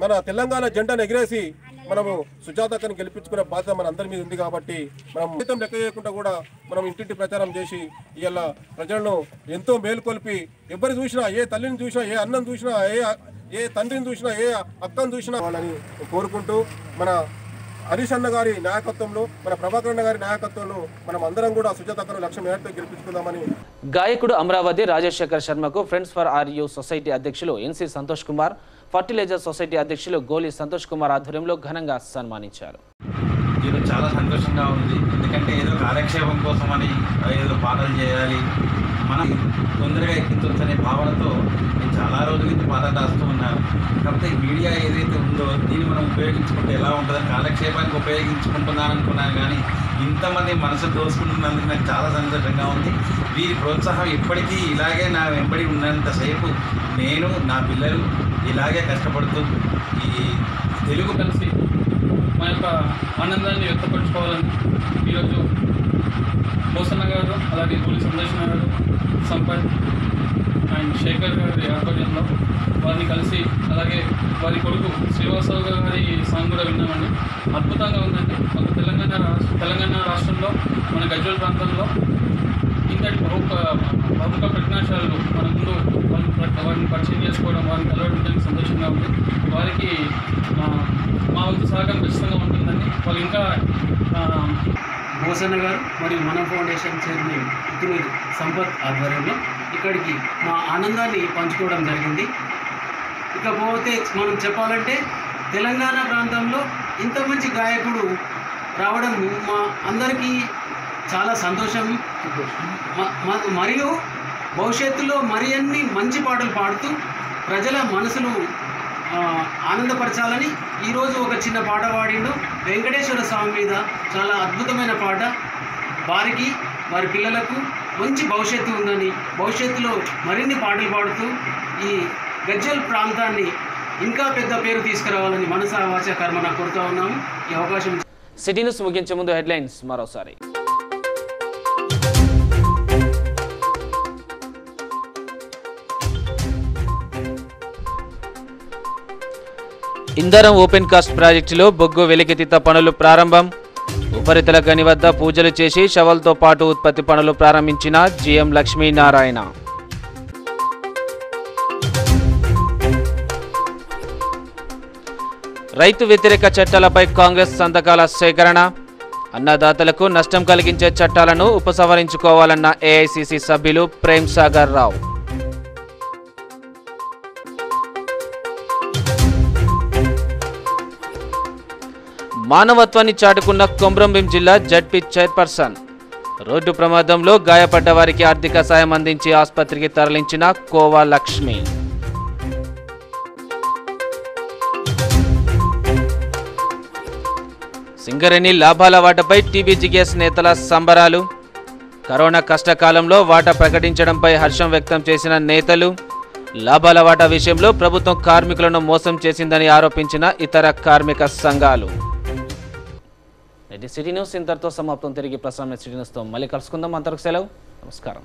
మన తెలంగాణ జెండాను ఎగిరేసి మనము సుజాతక్కని గెలిపించుకునే బాధ్యత మన అందరి మీద ఉంది. కాబట్టి మనం జీతం లెక్క చేయకుండా కూడా మనం ఇంటింటి ప్రచారం చేసి ఇవాళ ప్రజలను ఎంతో మేలుకొల్పి ఎవరు చూసినా, ఏ తల్లిని చూసినా, ఏ అన్నం చూసినా, ఏ తండ్రిని చూసినా, ఏ అక్కను చూసినా వాళ్ళని కోరుకుంటూ మన హరీష్ అన్న గారి నాయకత్వంలో, మన ప్రభాకర్ అన్న గారి నాయకత్వంలో మనం అందరం కూడా సుజాతక్కను 1,00,000 మెజార్టీతో గెలిపించుకుందామని. గాయకుడు అమరావతి రాజశేఖర్ శర్మకు ఫ్రెండ్స్ ఫర్ ఆర్యూ సొసైటీ అధ్యక్షులు NC Santosh Kumar, fertiliser society అధ్యక్షులు గోలి సంతోష్ కుమార్ ఆధ్వర్యంలో ఘనంగా సన్మానించారు. ఇది చాలా సంతోషంగా ఉంది. ఎందుకంటే ఏదో కాలక్షేపం కోసమని ఏదో పాటలు చేయాలి, మనం తొందరగా ఎక్కించవచ్చనే భావనతో నేను చాలా రోజుల నుంచి పాటలు రాస్తూ ఉన్నాను. కాకపోతే ఈ మీడియా ఏదైతే ఉందో దీన్ని మనం ఉపయోగించుకుంటే ఎలా ఉంటుందని కాలక్షేపానికి ఉపయోగించుకుంటున్నాను అనుకున్నాను. కానీ ఇంతమంది మనసు దోసుకుంటున్నందుకు నాకు చాలా సంతోషంగా ఉంది. వీరి ప్రోత్సాహం ఎప్పటికీ ఇలాగే నా వెంబడి ఉన్నంతసేపు నేను, నా పిల్లలు ఇలాగే కష్టపడుతూ ఈ తెలుగు కలిసి మా యొక్క ఆనందాన్ని వ్యక్తపరచుకోవాలని ఈరోజు పోసన్న గారు, అలాగే గోలి సందర్శన గారు, సంపత్ అండ్ శేఖర్ గారి ఆధ్వర్యంలో వారిని కలిసి, అలాగే వారి కొడుకు శ్రీవాసవ్ గారి సాంగ్ కూడా విన్నామండి. అద్భుతంగా ఉందండి. మన తెలంగాణ రాష్ట్రంలో, మన గజ్వేల్ ప్రాంతంలో ఇంతటి ప్రముఖ ప్రజ్ఞాశాలు మన ముందు వారిని పరిచయం చేసుకోవడం, వారిని కలవడానికి సంతోషంగా ఉంది. వారికి మా వంతు సహకారం ఖచ్చితంగా ఉంటుందండి. వాళ్ళు ఇంకా పోసన్న గారు మరియు మన ఫౌండేషన్ చైర్మన్ ఇటుమూరి సంపత్ ఆధ్వర్యంలో ఇక్కడికి మా ఆనందాన్ని పంచుకోవడం జరిగింది. ఇకపోతే మనం చెప్పాలంటే తెలంగాణ ప్రాంతంలో ఇంత మంచి గాయకుడు రావడం మా అందరికీ చాలా సంతోషం. మరియు భవిష్యత్తులో మరిన్ని మంచి పాటలు పాడుతూ ప్రజల మనసును ఆనందపరచాలని ఈరోజు ఒక చిన్న పాట పాడిండు. వెంకటేశ్వర స్వామి మీద చాలా అద్భుతమైన పాట. వారికి, వారి పిల్లలకు మంచి భవిష్యత్తు ఉందని, భవిష్యత్తులో మరిన్ని పాటలు పాడుతూ ఈ గజ్వేల్ ప్రాంతాన్ని ఇంకా పెద్ద పేరు తీసుకురావాలని మనసా వాచ కర్మన కోరుతూ ఉన్నాము. ఈ అవకాశం. సిటీ న్యూస్ ముగించే ముందు హెడ్లైన్స్ మరోసారి. ఇందరం ఓపెన్ కాస్ట్ ప్రాజెక్టులో బొగ్గు వెలికితీత పనులు ప్రారంభం. ఉపరితల గని వద్ద పూజలు చేసి షవల్తో పాటు ఉత్పత్తి పనులు ప్రారంభించిన జిఎం లక్ష్మీనారాయణ. రైతు వ్యతిరేక చట్టాలపై కాంగ్రెస్ సంతకాల సేకరణ. అన్నదాతలకు నష్టం కలిగించే చట్టాలను ఉపసంహరించుకోవాలన్న ఏఐసిసి సభ్యులు ప్రేమ్ సాగర్ రావు. మానవత్వాన్ని చాటుకున్న కొమ్రంభీం జిల్లా జడ్పీ చైర్పర్సన్. రోడ్డు ప్రమాదంలో గాయపడ్డ వారికి ఆర్థిక సాయం అందించి ఆసుపత్రికి తరలించిన కోవా లక్ష్మి. సింగరేణి లాభాల వాటపై టీబీజీఎస్ నేతల సంబరాలు. కరోనా కష్టకాలంలో వాటా ప్రకటించడంపై హర్షం వ్యక్తం చేసిన నేతలు. లాభాల వాటా విషయంలో ప్రభుత్వం కార్మికులను మోసం చేసిందని ఆరోపించిన ఇతర కార్మిక సంఘాలు. సిటీ న్యూస్ ఇంతటితో సమాప్తం. తిరిగి ప్రసారం సిటీ న్యూస్తో మళ్ళీ కలుసుకుందాం. అంతవరకు సెలవు. నమస్కారం.